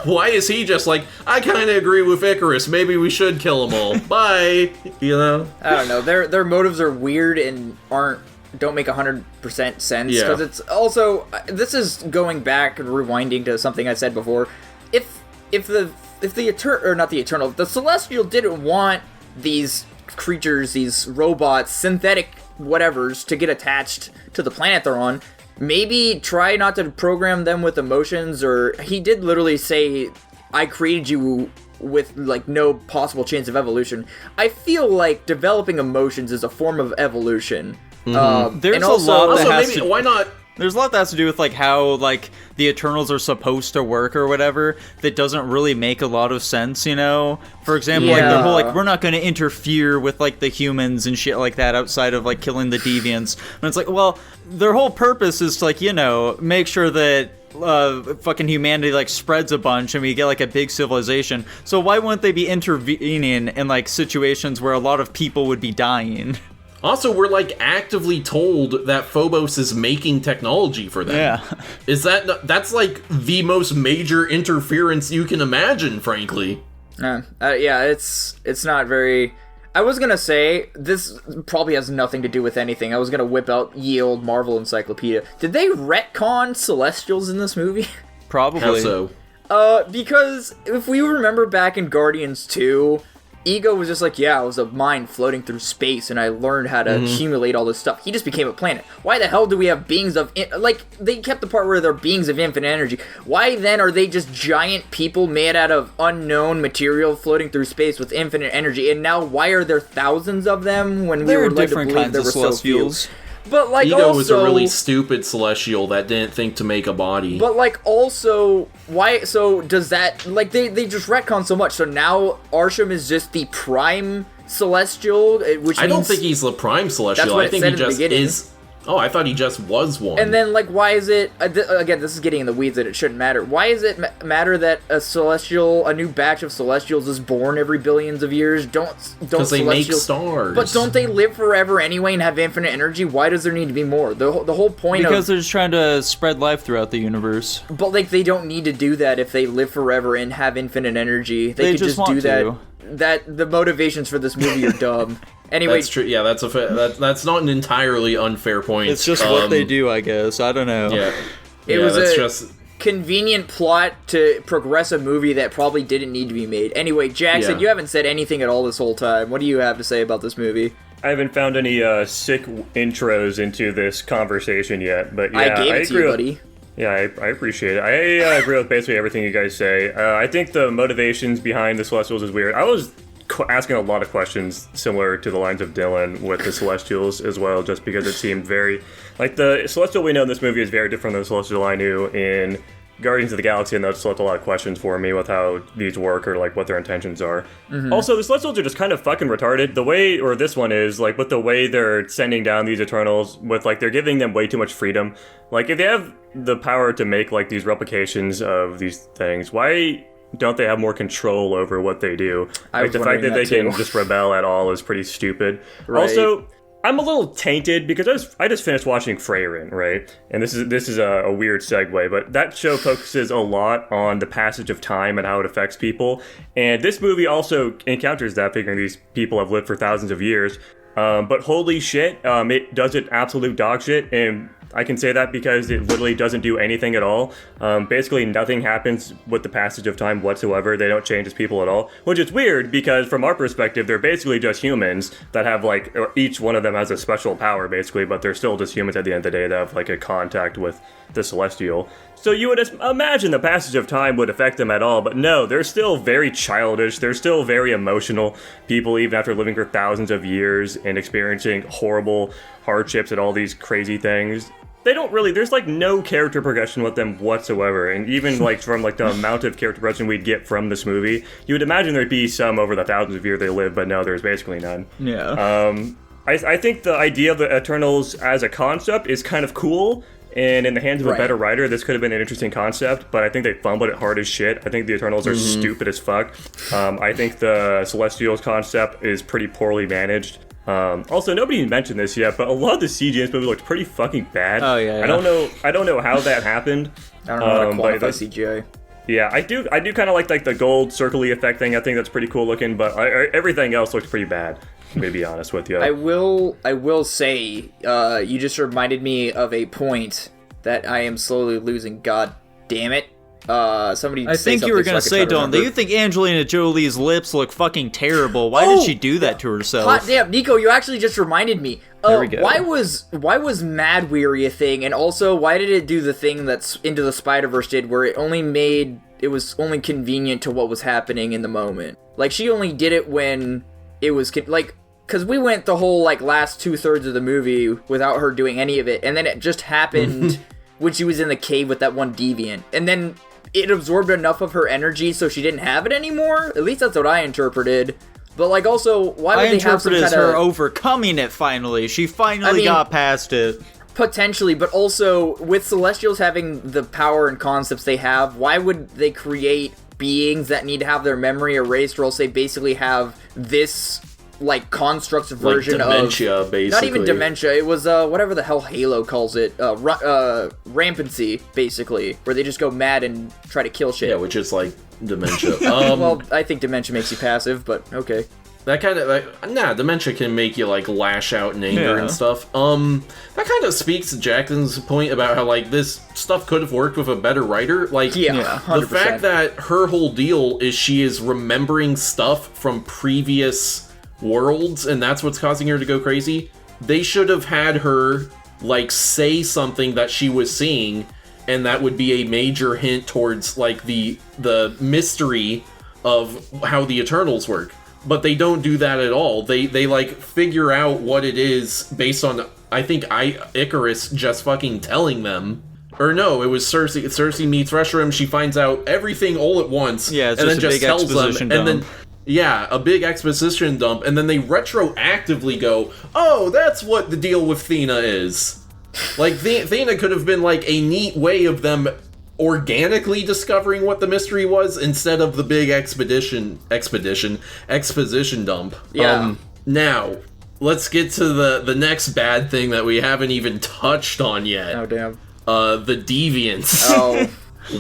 why is he just like, I kind of agree with Icarus, maybe we should kill them all, bye, you know? I don't know. Their motives are weird and don't make 100% sense, Yeah. because it's also, this is going back and rewinding to something I said before. If the the Celestial didn't want these creatures, these robots, synthetic whatevers, to get attached to the planet they're on, maybe try not to program them with emotions, or he did literally say, I created you with, like, no possible chance of evolution. I feel like developing emotions is a form of evolution. There's and a also, lot that Also, has maybe, to... why not? There's a lot that has to do with, like, how, like, the Eternals are supposed to work or whatever that doesn't really make a lot of sense, you know? For example, like, their whole, like, we're not going to interfere with, like, the humans and shit like that outside of, like, killing the deviants. And it's like, well, their whole purpose is to, like, you know, make sure that fucking humanity, like, spreads a bunch and we get, like, a big civilization. So why wouldn't they be intervening in, like, situations where a lot of people would be dying? Also, we're, like, actively told that Phobos is making technology for them. Yeah. That's, like, the most major interference you can imagine, frankly. Yeah, it's not very... I was gonna say, this probably has nothing to do with anything. I was gonna whip out ye old Marvel Encyclopedia. Did they retcon Celestials in this movie? Probably. How so? Because if we remember back in Guardians 2, Ego was just like, yeah, I was a mind floating through space, and I learned how to accumulate all this stuff. He just became a planet. Why the hell do we have beings of... like, they kept the part where they're beings of infinite energy. Why then are they just giant people made out of unknown material floating through space with infinite energy? And now why are there thousands of them when we were led to believe there were so few? But, like, Ego also... was a really stupid Celestial that didn't think to make a body. But, like, also, why... So, does that... Like, they just retcon so much. So now Arsham is just the prime Celestial, which I don't means- think he's the Prime Celestial. That's what I it think said he in the just beginning. is... Oh, I thought he just was one. And then, like, why is it... again, this is getting in the weeds that it shouldn't matter. Why does it matter that a new batch of Celestials is born every billions of years? Because they make stars. But don't they live forever anyway and have infinite energy? Why does there need to be more? The whole point Because they're just trying to spread life throughout the universe. But, like, they don't need to do that if they live forever and have infinite energy. They could just just do want that. to. The motivations for this movie are dumb. Anyway, That's true. Yeah, that's not an entirely unfair point. It's just what they do, I guess. I don't know. Yeah. It Yeah, was that's a just... convenient plot to progress a movie that probably didn't need to be made. Anyway, Jackson, Yeah. you haven't said anything at all this whole time. What do you have to say about this movie? I haven't found any sick intros into this conversation yet, but yeah, I gave it to you, buddy. Yeah, I appreciate it. I agree with basically everything you guys say. I think the motivations behind the Celestials is weird. I was asking a lot of questions similar to the lines of Dylan with the Celestials as well, just because it seemed very... Like, the Celestial we know in this movie is very different than the Celestial I knew in Guardians of the Galaxy, and that's left a lot of questions for me with how these work or, like, what their intentions are. Also, the Celestials are just kind of fucking retarded. The way, or this one is, like, with the way they're sending down these Eternals, with, like, they're giving them way too much freedom. Like, if they have the power to make, like, these replications of these things, why don't they have more control over what they do? Like, the fact that they can just rebel at all is pretty stupid. Right. Also, I'm a little tainted because I just finished watching Freyrin, right? And this is a weird segue, but that show focuses a lot on the passage of time and how it affects people. And this movie also encounters that, figuring these people have lived for thousands of years. But holy shit, it does it absolute dog shit, and I can say that because it literally doesn't do anything at all. Basically, nothing happens with the passage of time whatsoever. They don't change as people at all, which is weird because from our perspective, they're basically just humans that have, like, or each one of them has a special power, basically, but they're still just humans at the end of the day that have, like, a contact with the Celestial. So you would imagine the passage of time would affect them at all, but no, they're still very childish. They're still very emotional people, even after living for thousands of years and experiencing horrible hardships and all these crazy things. They don't really, there's, like, no character progression with them whatsoever, and even, like, from, like, the amount of character progression we'd get from this movie, you would imagine there'd be some over the thousands of years they live, but no, there's basically none. Yeah. I think the idea of the Eternals as a concept is kind of cool, and in the hands of a better writer, this could have been an interesting concept, but I think they fumbled it hard as shit. I think the Eternals are stupid as fuck. I think the Celestials concept is pretty poorly managed. Also, nobody mentioned this yet, but a lot of the CG in this movie looked pretty fucking bad. Oh, yeah. I don't know how that happened. I don't know how to quantify CGI. Yeah, I do kind of like the gold circle-y effect thing. I think that's pretty cool looking, but everything else looks pretty bad, to be honest with you. I will say, you just reminded me of a point that I am slowly losing. God damn it. Somebody I think you were gonna say, Dylan, that you think Angelina Jolie's lips look fucking terrible. Why did she do that to herself? Hot damn, Nico, you actually just reminded me. There we go. Why was Mad Weary a thing, and also why did it do the thing that's Into the Spider-Verse did, where it was only convenient to what was happening in the moment? Like, she only did it when it was because we went the whole last 2/3 of the movie without her doing any of it, and then it just happened when she was in the cave with that one deviant, and then it absorbed enough of her energy so she didn't have it anymore. At least that's what I interpreted. But also, why would they have some kind of... her overcoming it finally. She finally got past it. Potentially, but also, with Celestials having the power and concepts they have, why would they create beings that need to have their memory erased, or else they basically have this, constructs version dementia, of... basically. Not even dementia, it was, whatever the hell Halo calls it, rampancy, basically, where they just go mad and try to kill shit. Yeah, which is dementia. Well, I think dementia makes you passive, but okay. That kind of dementia can make you lash out in anger and stuff. That kind of speaks to Jackson's point about how this stuff could have worked with a better writer. 100%. The fact that her whole deal is she is remembering stuff from previous worlds, and that's what's causing her to go crazy. They should have had her say something that she was seeing, and that would be a major hint towards the mystery of how the Eternals work. But they don't do that at all. They figure out what it is based on, I think, Icarus just fucking telling them. Or no, it was Cersei. Cersei meets Reshiram. She finds out everything all at once. Yeah, it's and just then a big tells exposition them, dump. and then a big exposition dump, and then they retroactively go, "Oh, that's what the deal with Thena is." Thena could have been a neat way of them organically discovering what the mystery was instead of the big exposition dump. Yeah. Now, let's get to the next bad thing that we haven't even touched on yet. Oh, damn. The deviants. Oh.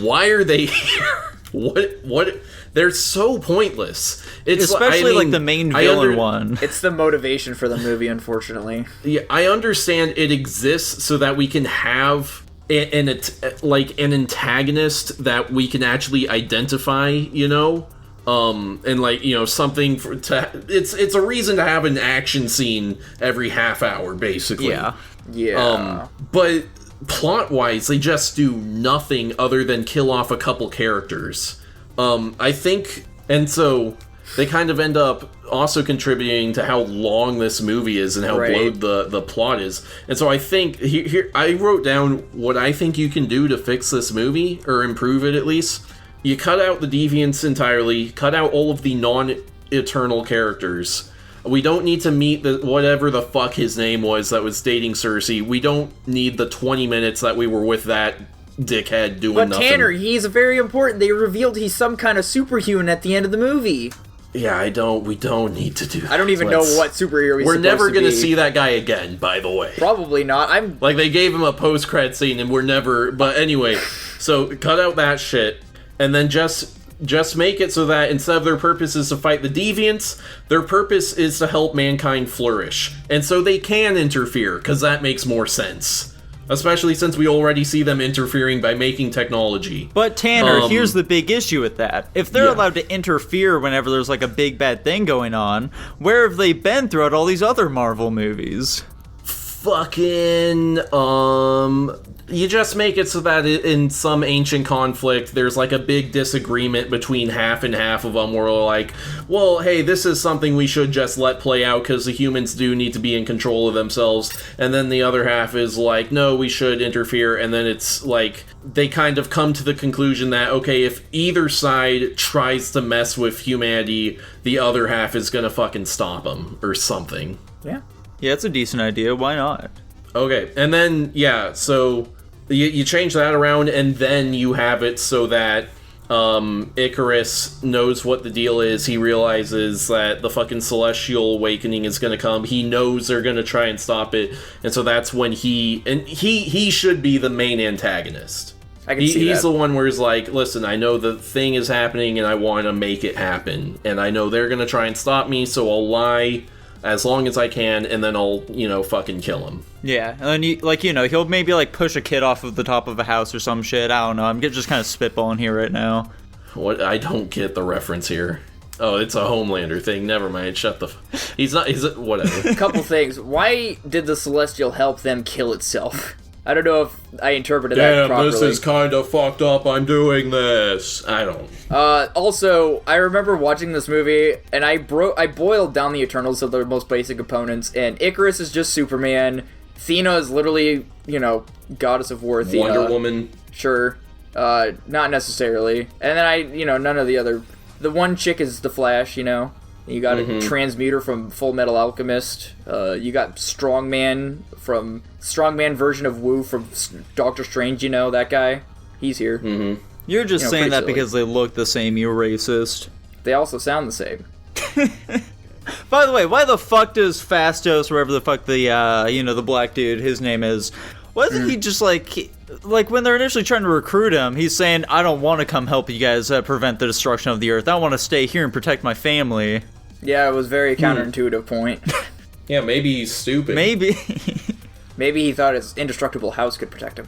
Why are they here? What? They're so pointless. It's especially the main villain one. It's the motivation for the movie, unfortunately. Yeah, I understand it exists so that we can have an antagonist that we can actually identify, and something it's a reason to have an action scene every half hour, basically. Yeah. But plot-wise, they just do nothing other than kill off a couple characters. I think, and so they kind of end up also contributing to how long this movie is and how bloated the plot is. And so I think, here I wrote down what I think you can do to fix this movie, or improve it at least. You cut out the deviants entirely, cut out all of the non-eternal characters. We don't need to meet whatever the fuck his name was that was dating Cersei. We don't need the 20 minutes that we were with that dickhead doing nothing. But Tanner, he's very important. They revealed he's some kind of superhuman at the end of the movie. Yeah, we don't need to do that. I don't even know what superhero he's We're supposed never to gonna be. see that guy again, by the way. Probably not. They gave him a post-credit scene and we're never... But anyway, so cut out that shit, and then just make it so that instead of their purpose is to fight the deviants, their purpose is to help mankind flourish. And so they can interfere, because that makes more sense. Especially since we already see them interfering by making technology. But Tanner, here's the big issue with that. If they're allowed to interfere whenever there's a big bad thing going on, where have they been throughout all these other Marvel movies? Fucking, you just make it so that in some ancient conflict, there's a big disagreement between half and half of them, where well, hey, this is something we should just let play out because the humans do need to be in control of themselves, and then the other half is no, we should interfere, and then it's they kind of come to the conclusion that, okay, if either side tries to mess with humanity, the other half is gonna fucking stop them, or something. Yeah. Yeah, it's a decent idea. Why not? Okay, and then, so you change that around, and then you have it so that Icarus knows what the deal is. He realizes that the fucking Celestial Awakening is going to come. He knows they're going to try and stop it, and so that's when he should be the main antagonist. I can see He's that. the one where he's like, listen, I know the thing is happening and I want to make it happen. And I know they're going to try and stop me, so I'll lie as long as I can, and then I'll, fucking kill him. Yeah, and then, he'll maybe, push a kid off of the top of a house or some shit. I don't know. I'm just kind of spitballing here right now. What? I don't get the reference here. Oh, it's a Homelander thing. Never mind. Shut the... He's not... Whatever. Couple things. Why did the Celestial help them kill itself? I don't know if I interpreted that properly. Damn, this is kind of fucked up. I'm doing this. I don't... Also, I remember watching this movie, and I boiled down the Eternals to their most basic components, and Icarus is just Superman. Athena is literally, goddess of war Athena. Wonder Woman. Sure. Not necessarily. And then none of the other... The one chick is the Flash, You got a Transmuter from Full Metal Alchemist. You got Strongman version of Wu from Doctor Strange, that guy. He's here. Mm-hmm. You're just saying that silly. because they look the same, you racist. They also sound the same. By the way, why the fuck does Fastos, wherever the fuck the black dude, his name is, wasn't he just like when they're initially trying to recruit him, he's saying, I don't want to come help you guys prevent the destruction of the Earth. I want to stay here and protect my family. Yeah, it was very counterintuitive point. Yeah, maybe he's stupid. Maybe. Maybe he thought his indestructible house could protect him.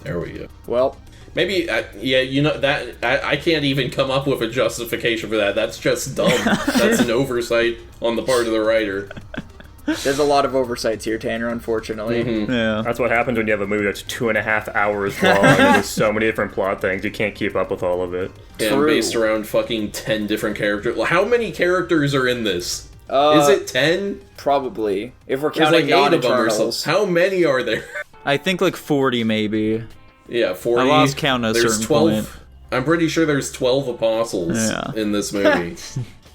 There we go. Well... Maybe, that I can't even come up with a justification for that. That's just dumb. That's an oversight on the part of the writer. There's a lot of oversights here, Tanner, unfortunately. Mm-hmm. Yeah. That's what happens when you have a movie that's 2.5 hours long and there's so many different plot things, you can't keep up with all of it. And True. based around fucking 10 different characters. How many characters are in this? Is it 10? Probably. If we're There's counting 8 of them or non-Eternals. something. How many are there? I think 40 maybe. Yeah, 40. I lost count at a There's certain 12. point. I'm pretty sure there's 12 apostles in this movie.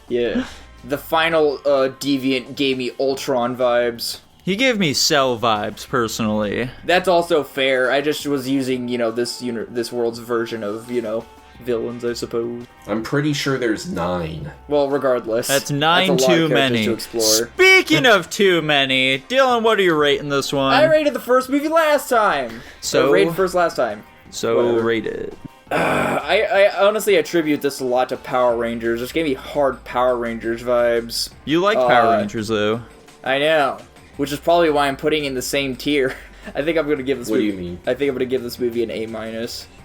Yeah. The final Deviant gave me Ultron vibes. He gave me Cell vibes, personally. That's also fair. I just was using, this world's version of, villains, I suppose. I'm pretty sure there's 9. Well, regardless. That's 9 a lot of too characters many. to explore. Speaking of too many, Dylan, what are you rating this one? I rated the first movie last time. So- I rated first last time. So Whatever. rate it. I honestly attribute this a lot to Power Rangers. This gave me hard Power Rangers vibes. You like Power Rangers, though. I know, which is probably why I'm putting in the same tier. I think I'm gonna give this. What do movie, you mean? I think I'm gonna give this movie an A-.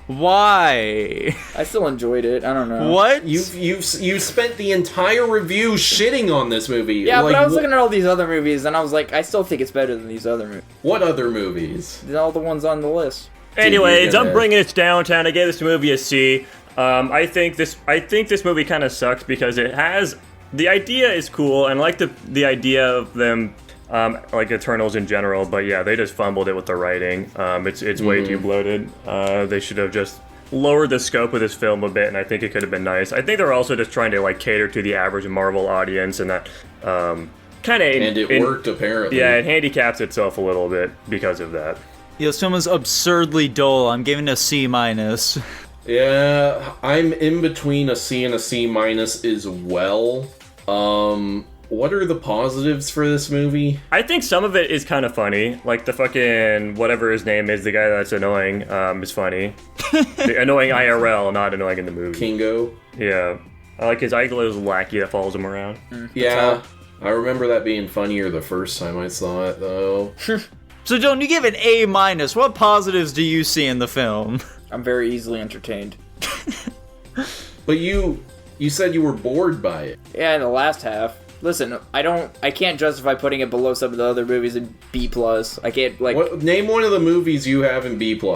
Why? I still enjoyed it. I don't know. What? You spent the entire review shitting on this movie. Yeah, like, but I was looking at all these other movies, and I was like, I still think it's better than these other movies. What other movies? All the ones on the list. Anyways, you're I'm gonna- bringing it downtown. I gave this movie a C. I think this movie kind of sucks because it has the idea is cool and I like the idea of them like Eternals in general, but yeah, they just fumbled it with the writing. It's way too bloated. They should have just lowered the scope of this film a bit, and I think it could have been nice. I think they're also just trying to cater to the average Marvel audience, and that kind of And it worked, apparently. Yeah, it handicaps itself a little bit because of that. This film is absurdly dull. I'm giving it a C-. Yeah, I'm in between a C and a C- as well. What are the positives for this movie? I think some of it is kind of funny. Like the fucking whatever his name is, the guy that's annoying, is funny. The annoying IRL, not annoying in the movie. Kingo? Yeah. I like his idol lackey that follows him around. Yeah, I remember that being funnier the first time I saw it, though. So, Dylan, you give it A-. What positives do you see in the film? I'm very easily entertained. But you said you were bored by it. Yeah, in the last half. Listen, I can't justify putting it below some of the other movies in B+. I can't, Name one of the movies you have in B+. Bell.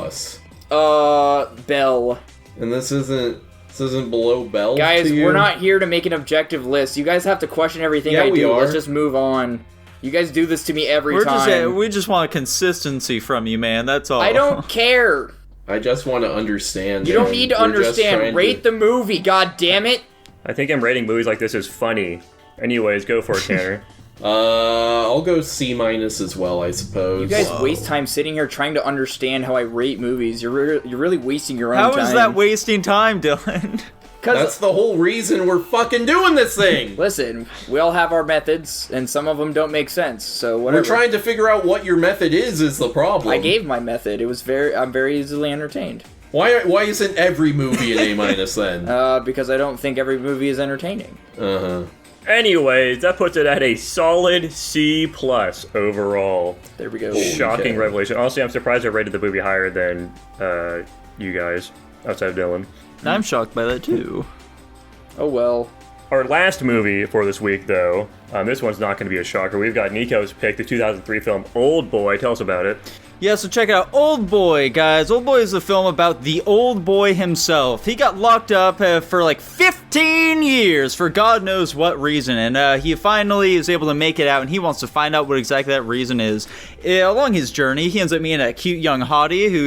And this isn't below Bell Guys, to you? we're not here to make an objective list. You guys have to question everything Yeah, I we do. are. Let's just move on. You guys do this to me every time. We just want consistency from you, man. That's all. I don't care. I just want to understand. You don't man. need to We're just understand. trying Rate the movie, god damn it. I think I'm rating movies like this as funny. Anyways, go for it, Tanner. I'll go C- as well, I suppose. You guys waste time sitting here trying to understand how I rate movies. You're really wasting your own How time. is that wasting time, Dylan? That's the whole reason we're fucking doing this thing! Listen, we all have our methods, and some of them don't make sense, so whatever. We're trying to figure out what your method is the problem. I gave my method. I'm very easily entertained. Why isn't every movie an A- then? Because I don't think every movie is entertaining. Anyways, that puts it at a solid C+ overall. There we go. Shocking revelation. Honestly, I'm surprised I rated the movie higher than you guys, outside of Dylan. I'm shocked by that too. Oh well. Our last movie for this week, though, this one's not going to be a shocker. We've got Nico's pick, the 2003 film Old Boy. Tell us about it. Yeah, so check out Old Boy, guys. Old Boy is a film about the old boy himself. He got locked up for like 15 years for God knows what reason, and he finally is able to make it out, and he wants to find out what exactly that reason is. Along his journey, he ends up meeting a cute young hottie who,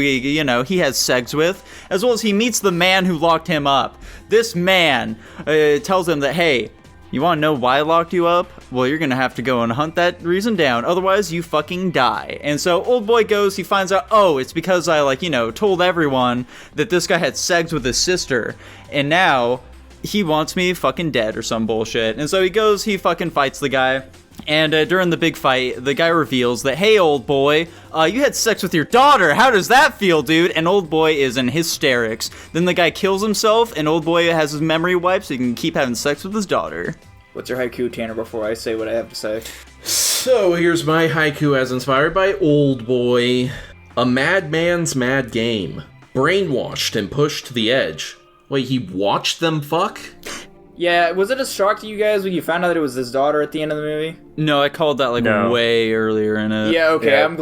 he has sex with, as well as he meets the man who locked him up. This man tells him that, hey, you want to know why I locked you up? Well, you're going to have to go and hunt that reason down. Otherwise, you fucking die. And so Old Boy goes, he finds out, oh, it's because I, told everyone that this guy had sex with his sister. And now he wants me fucking dead or some bullshit. And so he goes, he fucking fights the guy. And during the big fight, the guy reveals that, hey, Old Boy, you had sex with your daughter. How does that feel, dude? And Old Boy is in hysterics. Then the guy kills himself, and Old Boy has his memory wiped so he can keep having sex with his daughter. What's your haiku, Tanner, before I say what I have to say? So here's my haiku as inspired by Old Boy. A madman's mad game. Brainwashed and pushed to the edge. Wait, he watched them fuck? Yeah, was it a shock to you guys when you found out that it was his daughter at the end of the movie? No, I called that way earlier in it. Yeah, okay. Yeah. I'm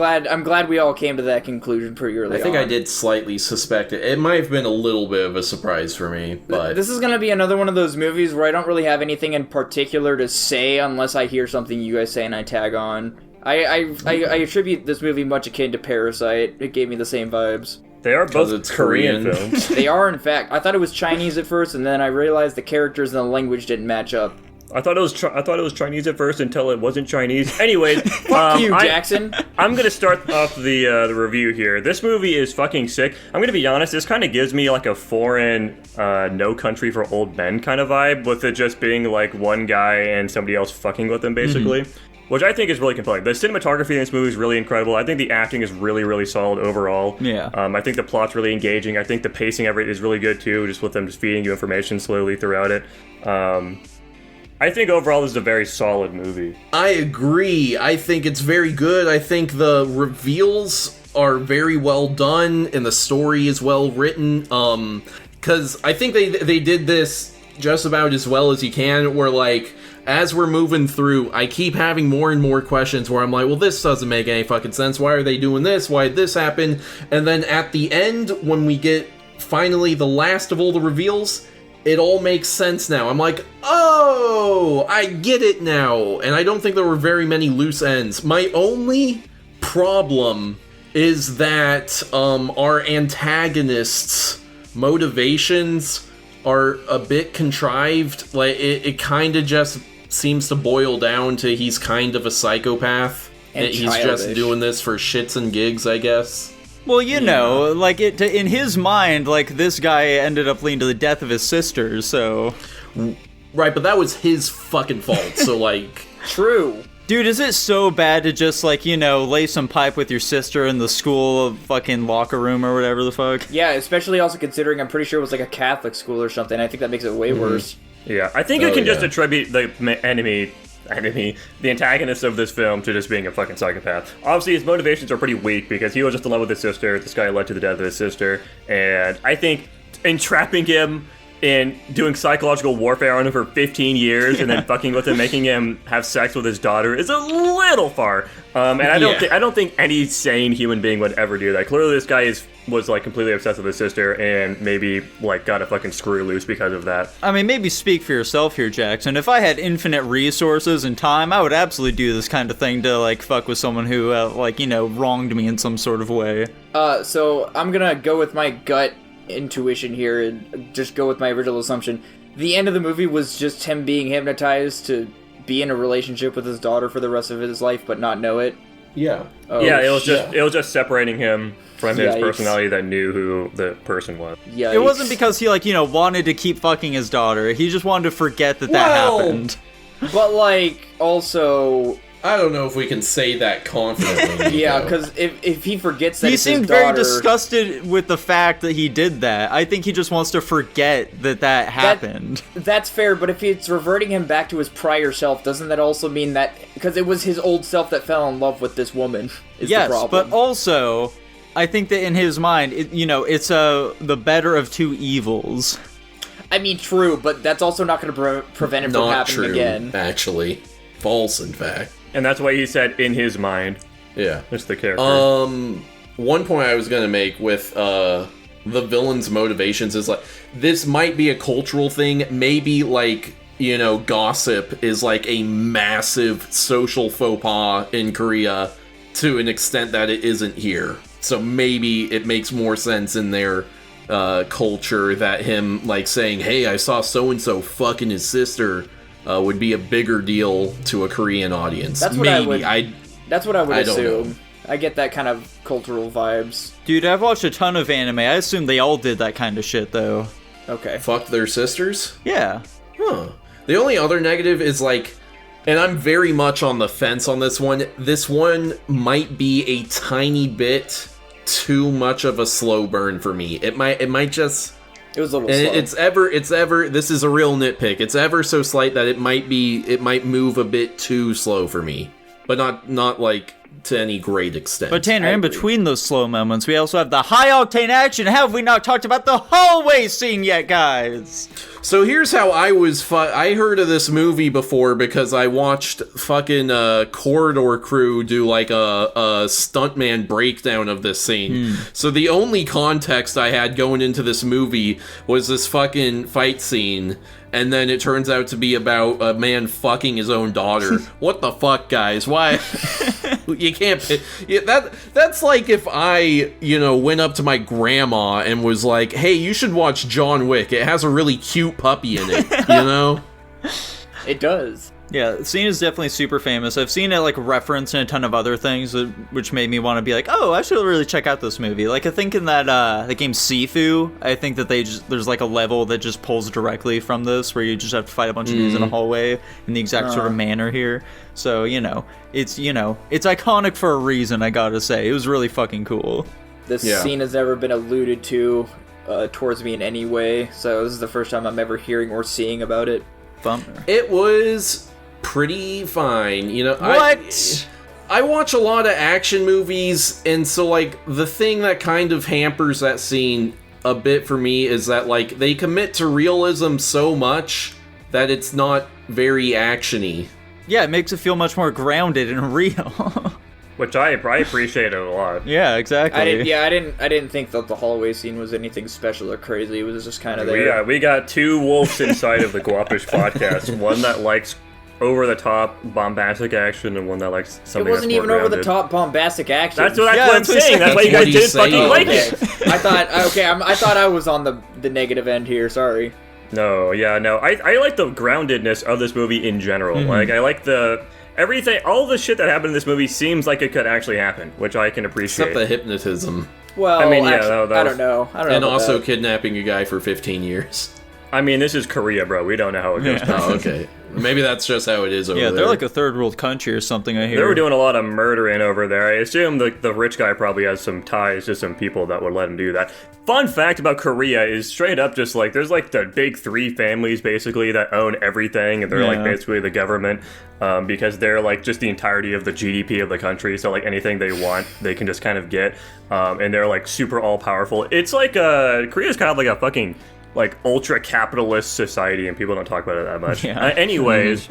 glad we all came to that conclusion pretty early I think on. I did slightly suspect it. It might have been a little bit of a surprise for me, but This is gonna be another one of those movies where I don't really have anything in particular to say unless I hear something you guys say and I tag on. I attribute this movie much akin to Parasite. It gave me the same vibes. They are both it's Korean Korean. films. They are, in fact. I thought it was Chinese at first, and then I realized the characters and the language didn't match up. I thought it was Chinese at first until it wasn't Chinese. Anyways, Fuck you, Jackson. I'm gonna start off the review here. This movie is fucking sick. I'm gonna be honest. This kind of gives me like a foreign, No Country for Old Men kind of vibe, with it just being like one guy and somebody else fucking with him, basically. Which I think is really compelling. The cinematography in this movie is really incredible. I think the acting is really, really solid overall. Yeah. I think the plot's really engaging. I think the pacing of it is really good too, just with them just feeding you information slowly throughout it. I think overall this is a very solid movie. I agree. I think it's very good. I think the reveals are very well done and the story is well written. Because I think they did this just about as well as you can, where like, as we're moving through, I keep having more and more questions where I'm like, well, this doesn't make any fucking sense. Why are they doing this? Why did this happen? And then at the end, when we get finally the last of all the reveals, it all makes sense now. I'm like, oh, I get it now. And I don't think there were very many loose ends. My only problem is that our antagonists' motivations are a bit contrived. Like, it kind of just seems to boil down to he's kind of a psychopath. And he's just childish. doing this for shits and gigs, I guess. Well, like in his mind, like this guy ended up leading to the death of his sister, so... Right, but that was his fucking fault, so like... True. Dude, is it so bad to just, like, lay some pipe with your sister in the school fucking locker room or whatever the fuck? Yeah, especially also considering I'm pretty sure it was like a Catholic school or something. I think that makes it way worse. Yeah, I think you can just yeah. attribute the the antagonist of this film to just being a fucking psychopath. Obviously, his motivations are pretty weak because he was just in love with his sister. This guy led to the death of his sister, and I think entrapping him in doing psychological warfare on him for 15 years and then fucking with him, making him have sex with his daughter is a little far. And I don't think any sane human being would ever do that. Clearly, this guy was like completely obsessed with his sister and maybe like got a fucking screw loose because of that. I mean, maybe speak for yourself here, Jackson. If I had infinite resources and time, I would absolutely do this kind of thing to like fuck with someone who wronged me in some sort of way. So I'm gonna go with my gut intuition here and just go with my original assumption. The end of the movie was just him being hypnotized to be in a relationship with his daughter for the rest of his life but not know it. Yeah. Oh, Yeah, it was just separating him from his Yikes. personality that knew who the person was. Yikes. It wasn't because he wanted to keep fucking his daughter. He just wanted to forget that Well, happened. But also I don't know if we can say that confidently. Yeah, Nico. because if he forgets that He it's his seemed very daughter- disgusted with the fact that he did that. I think he just wants to forget that happened. That's fair, but if it's reverting him back to his prior self, doesn't that also mean that because it was his old self that fell in love with this woman? Is Yes, the problem. but also, I think that in his mind, it's the better of two evils. I mean, true, but that's also not going to prevent it from Not happening true, again. actually. False, in fact. And that's why he said in his mind. Yeah. That's the character. One point I was gonna make with the villain's motivations is like this might be a cultural thing. Maybe like gossip is like a massive social faux pas in Korea to an extent that it isn't here. So maybe it makes more sense in their culture that him like saying, "Hey, I saw so and so fucking his sister." Would be a bigger deal to a Korean audience. That's what Maybe. That's what I would I don't assume. know. I get that kind of cultural vibes. Dude, I've watched a ton of anime. I assume they all did that kind of shit, though. Okay. Fucked their sisters? Yeah. Huh. The only other negative is like, and I'm very much on the fence on this one. This one might be a tiny bit too much of a slow burn for me. It might just. It was a little And slow. it's ever. This is a real nitpick. It's ever so slight that it might move a bit too slow for me, but not like to any great extent. But Tanner, I in agree. between those slow moments, we also have the high-octane action. Have we not talked about the hallway scene yet, guys? So here's how I was. I heard of this movie before because I watched fucking Corridor Crew do like a stuntman breakdown of this scene. So the only context I had going into this movie was this fucking fight scene, and then it turns out to be about a man fucking his own daughter. What the fuck, guys? Why? You can't. That's like if I, went up to my grandma and was like, "Hey, you should watch John Wick. It has a really cute puppy in it." It does. Yeah, the scene is definitely super famous. I've seen it like referenced in a ton of other things, which made me want to be like, oh, I should really check out this movie. Like I think in that the game Sifu, I think that there's like a level that just pulls directly from this, where you just have to fight a bunch of dudes in a hallway in the exact sort of manner here. So it's iconic for a reason. I gotta say, it was really fucking cool. This Yeah. scene has never been alluded to towards me in any way, so this is the first time I'm ever hearing or seeing about it. Bummer. It was pretty fine. What? I watch a lot of action movies, and so like the thing that kind of hampers that scene a bit for me is that like they commit to realism so much that it's not very actiony. Yeah, it makes it feel much more grounded and real. Which I appreciate it a lot. Yeah, exactly. I didn't think that the hallway scene was anything special or crazy. It was just kind of there. We got two wolves inside of the Guapish podcast. One that likes over-the-top bombastic action, and one that likes It something wasn't that's even more over the grounded. top bombastic action. That's what Yeah, I'm that's what saying. That's why you That's guys what he's didn't fucking saying. like Okay. it. I thought I thought I was on the negative end here. Sorry. No. I like the groundedness of this movie in general. Mm-hmm. Like I like everything. All the shit that happened in this movie seems like it could actually happen, which I can appreciate. Except the hypnotism. Well, I mean, yeah, actually, that was- I don't know. I don't know. And about also that. kidnapping a guy for 15 years. I mean, this is Korea, bro. We don't know how it goes. Oh, okay. Maybe that's just how it is over Yeah, there. they're like a third world country or something, I hear. They were doing a lot of murdering over there. I assume the rich guy probably has some ties to some people that would let him do that. Fun fact about Korea is straight up just like, there's like the big three families basically that own everything, and they're like Yeah. basically the government, because they're like just the entirety of the GDP of the country, so like anything they want, they can just kind of get, and they're like super all-powerful. It's like, Korea's kind of like a fucking like ultra-capitalist society, and people don't talk about it that much. Yeah. Anyways,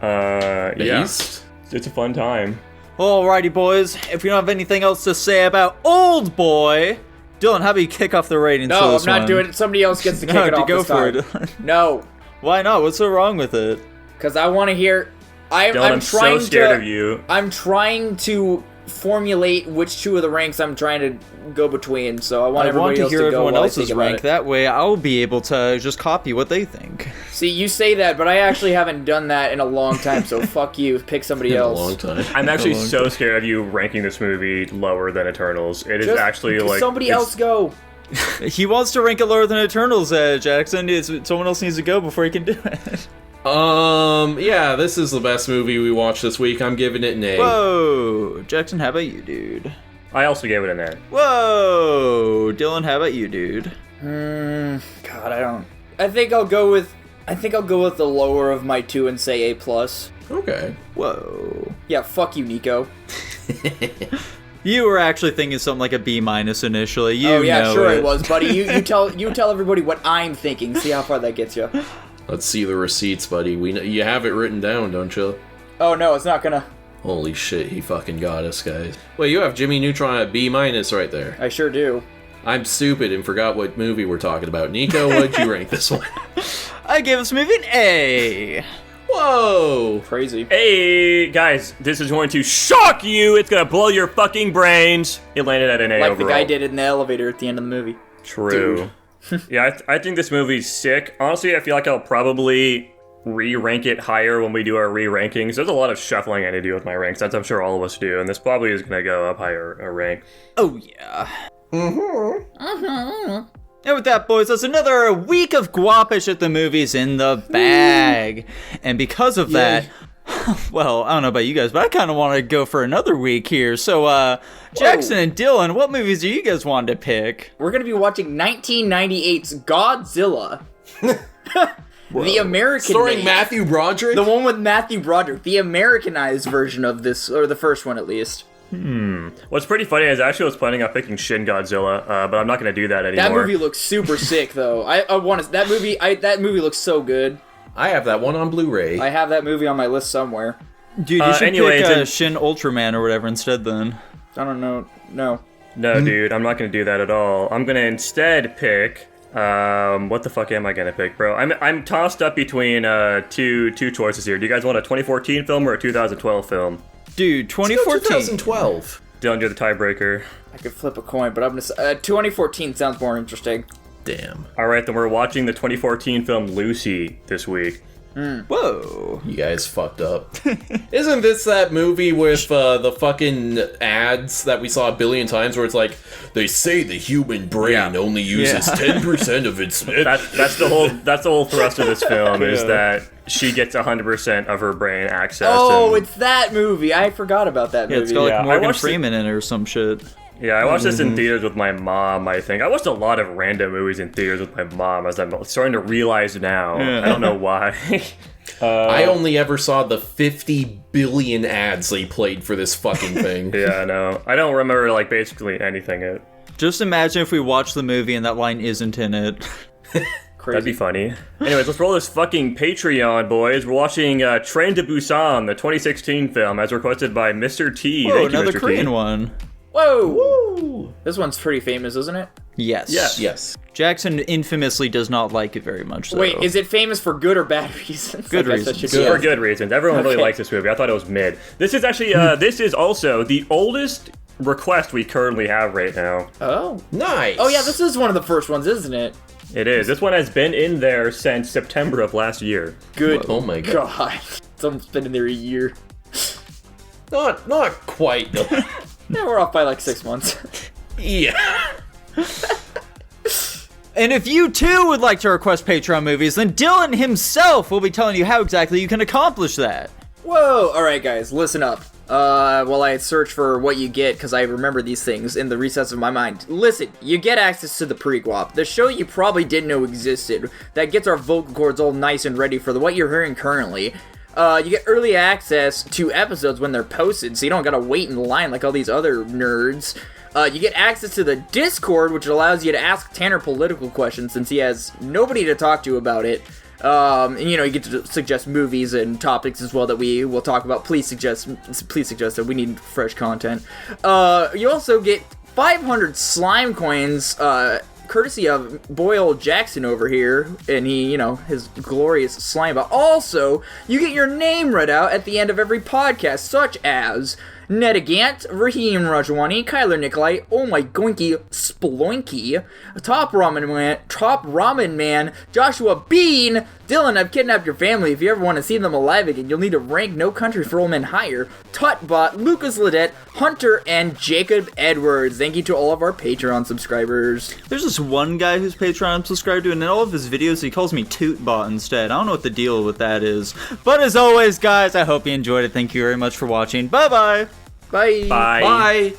yeah, Based? it's a fun time. Alrighty, boys. If we don't have anything else to say about Old Boy, Dylan, how about you kick off the ratings for No, this I'm not one? doing it. Somebody else gets to kick No, it off go this for time. it. No, Why not? What's so wrong with it? because I want to hear. Dylan, I'm I'm trying so scared to. of you. I'm trying to formulate which two of the ranks I'm trying to go between. So I want I everybody want to else hear to go everyone while I else's think about rank. it. That way I'll be able to just copy what they think. See, you say that, but I actually haven't done that in a long time. So fuck you. Pick somebody in a else. long time. I'm actually long so scared of you ranking this movie lower than Eternals. It is Just actually like somebody it's- else go. He wants to rank it lower than Eternals, Jackson. Someone else needs to go before he can do it. Yeah, this is the best movie we watched this week. I'm giving it an A. Whoa, Jackson, how about you, dude? I also gave it an A. Whoa, Dylan, how about you, dude? God, I think I'll go with the lower of my two and say A+. Okay. Whoa. Yeah, fuck you, Nico. You were actually thinking something like a B- initially. You Oh yeah, know sure it. I was, buddy. You tell everybody what I'm thinking. See how far that gets you. Let's see the receipts, buddy. You have it written down, don't you? Oh no, it's not gonna. Holy shit, he fucking got us, guys. Wait, you have Jimmy Neutron at B- right there. I sure do. I'm stupid and forgot what movie we're talking about. Nico, what'd you rank this one? I gave this movie an A. Whoa! Crazy. Hey, guys, this is going to shock you. It's going to blow your fucking brains. It landed at an A Like overall. the guy did in the elevator at the end of the movie. True. Yeah, I think this movie's sick. Honestly, I feel like I'll probably re-rank it higher when we do our re-rankings. There's a lot of shuffling I need to do with my ranks, as I'm sure all of us do, and this probably is going to go up higher a rank. Oh yeah. And with that, boys, that's another week of Guapish at the movies in the bag. And because of that, well, I don't know about you guys, but I kind of want to go for another week here. So, Jackson and Dylan, what movies do you guys want to pick? We're gonna be watching 1998's Godzilla. The American Starring Matthew Broderick? The one with Matthew Broderick, the Americanized version of this, or the first one at least. What's pretty funny is I actually was planning on picking Shin Godzilla, but I'm not going to do that anymore. That movie looks super sick, though. I want to. That movie looks so good. I have that one on Blu-ray. I have that movie on my list somewhere. Dude, you should anyway, pick Shin Ultraman or whatever instead then. I don't know. No. No, dude, I'm not going to do that at all. I'm going to instead pick... what the fuck am I going to pick, bro? I'm tossed up between two choices here. Do you guys want a 2014 film or a 2012 film? Dude, 2014. 2012. Dylan, you're the tiebreaker. I could flip a coin, but I'm gonna. 2014 sounds more interesting. Damn. All right, then we're watching the 2014 film Lucy this week. Whoa. You guys fucked up. Isn't this that movie with the fucking ads that we saw a billion times where it's like, they say the human brain only uses 10% of its... That's the whole thrust of this film is that she gets 100% of her brain access. Oh, and, it's that movie. I forgot about that movie. Yeah, it's got like I Morgan watched Freeman in it or some shit. yeah, I watched this in theaters with my mom, I think. I watched a lot of random movies in theaters with my mom, as I'm starting to realize now. I don't know why. I only ever saw the 50 billion ads they played for this fucking thing. Yeah, I know. I don't remember, like, basically anything. Just imagine if we watch the movie and that line isn't in it. Crazy. That'd be funny. Anyways, let's roll this fucking Patreon, boys. We're watching Train to Busan, the 2016 film, as requested by Mr. T. Whoa, Thank you, another Mr. Korean T. one. Whoa! Woo! This one's pretty famous, isn't it? Yes. Yes. Jackson infamously does not like it very much, though. Wait, is it famous for good or bad reasons? Good I guess that reasons. should be For asked. good reasons. Everyone really Okay. likes this movie. I thought it was mid. This is actually, this is also the oldest request we currently have right now. Oh. Nice. Oh yeah, this is one of the first ones, isn't it? It is. This one has been in there since September of last year. Good. Oh my god. God. It's almost been in there a year. Not quite. No. Yeah, we're off by like 6 months. Yeah. And if you too would like to request Patreon movies, then Dylan himself will be telling you how exactly you can accomplish that. Whoa! Alright guys, listen up. While I search for what you get, because I remember these things in the recess of my mind. Listen, you get access to the pre-guap, the show you probably didn't know existed, that gets our vocal cords all nice and ready for what you're hearing currently. You get early access to episodes when they're posted, so you don't gotta wait in line like all these other nerds. You get access to the Discord, which allows you to ask Tanner political questions since he has nobody to talk to about it. And you know, you get to suggest movies and topics as well that we will talk about. Please suggest that we need fresh content. You also get 500 slime coins, courtesy of boy old Jackson over here, and he, you know, his glorious slime. But also, you get your name read out at the end of every podcast, such as Nedagant, Raheem Rajwani, Kyler Nikolai, Oh My Goinky, Sploinky, Top Ramen Man, Joshua Bean, Dylan, I've kidnapped your family. If you ever want to see them alive again, you'll need to rank No Country for Old Men higher. Tutbot, Lucas Ledette, Hunter, and Jacob Edwards. Thank you to all of our Patreon subscribers. There's this one guy who's Patreon I'm subscribed to, and in all of his videos he calls me Tootbot instead. I don't know what the deal with that is. But as always, guys, I hope you enjoyed it. Thank you very much for watching. Bye-bye. Bye. Bye. Bye.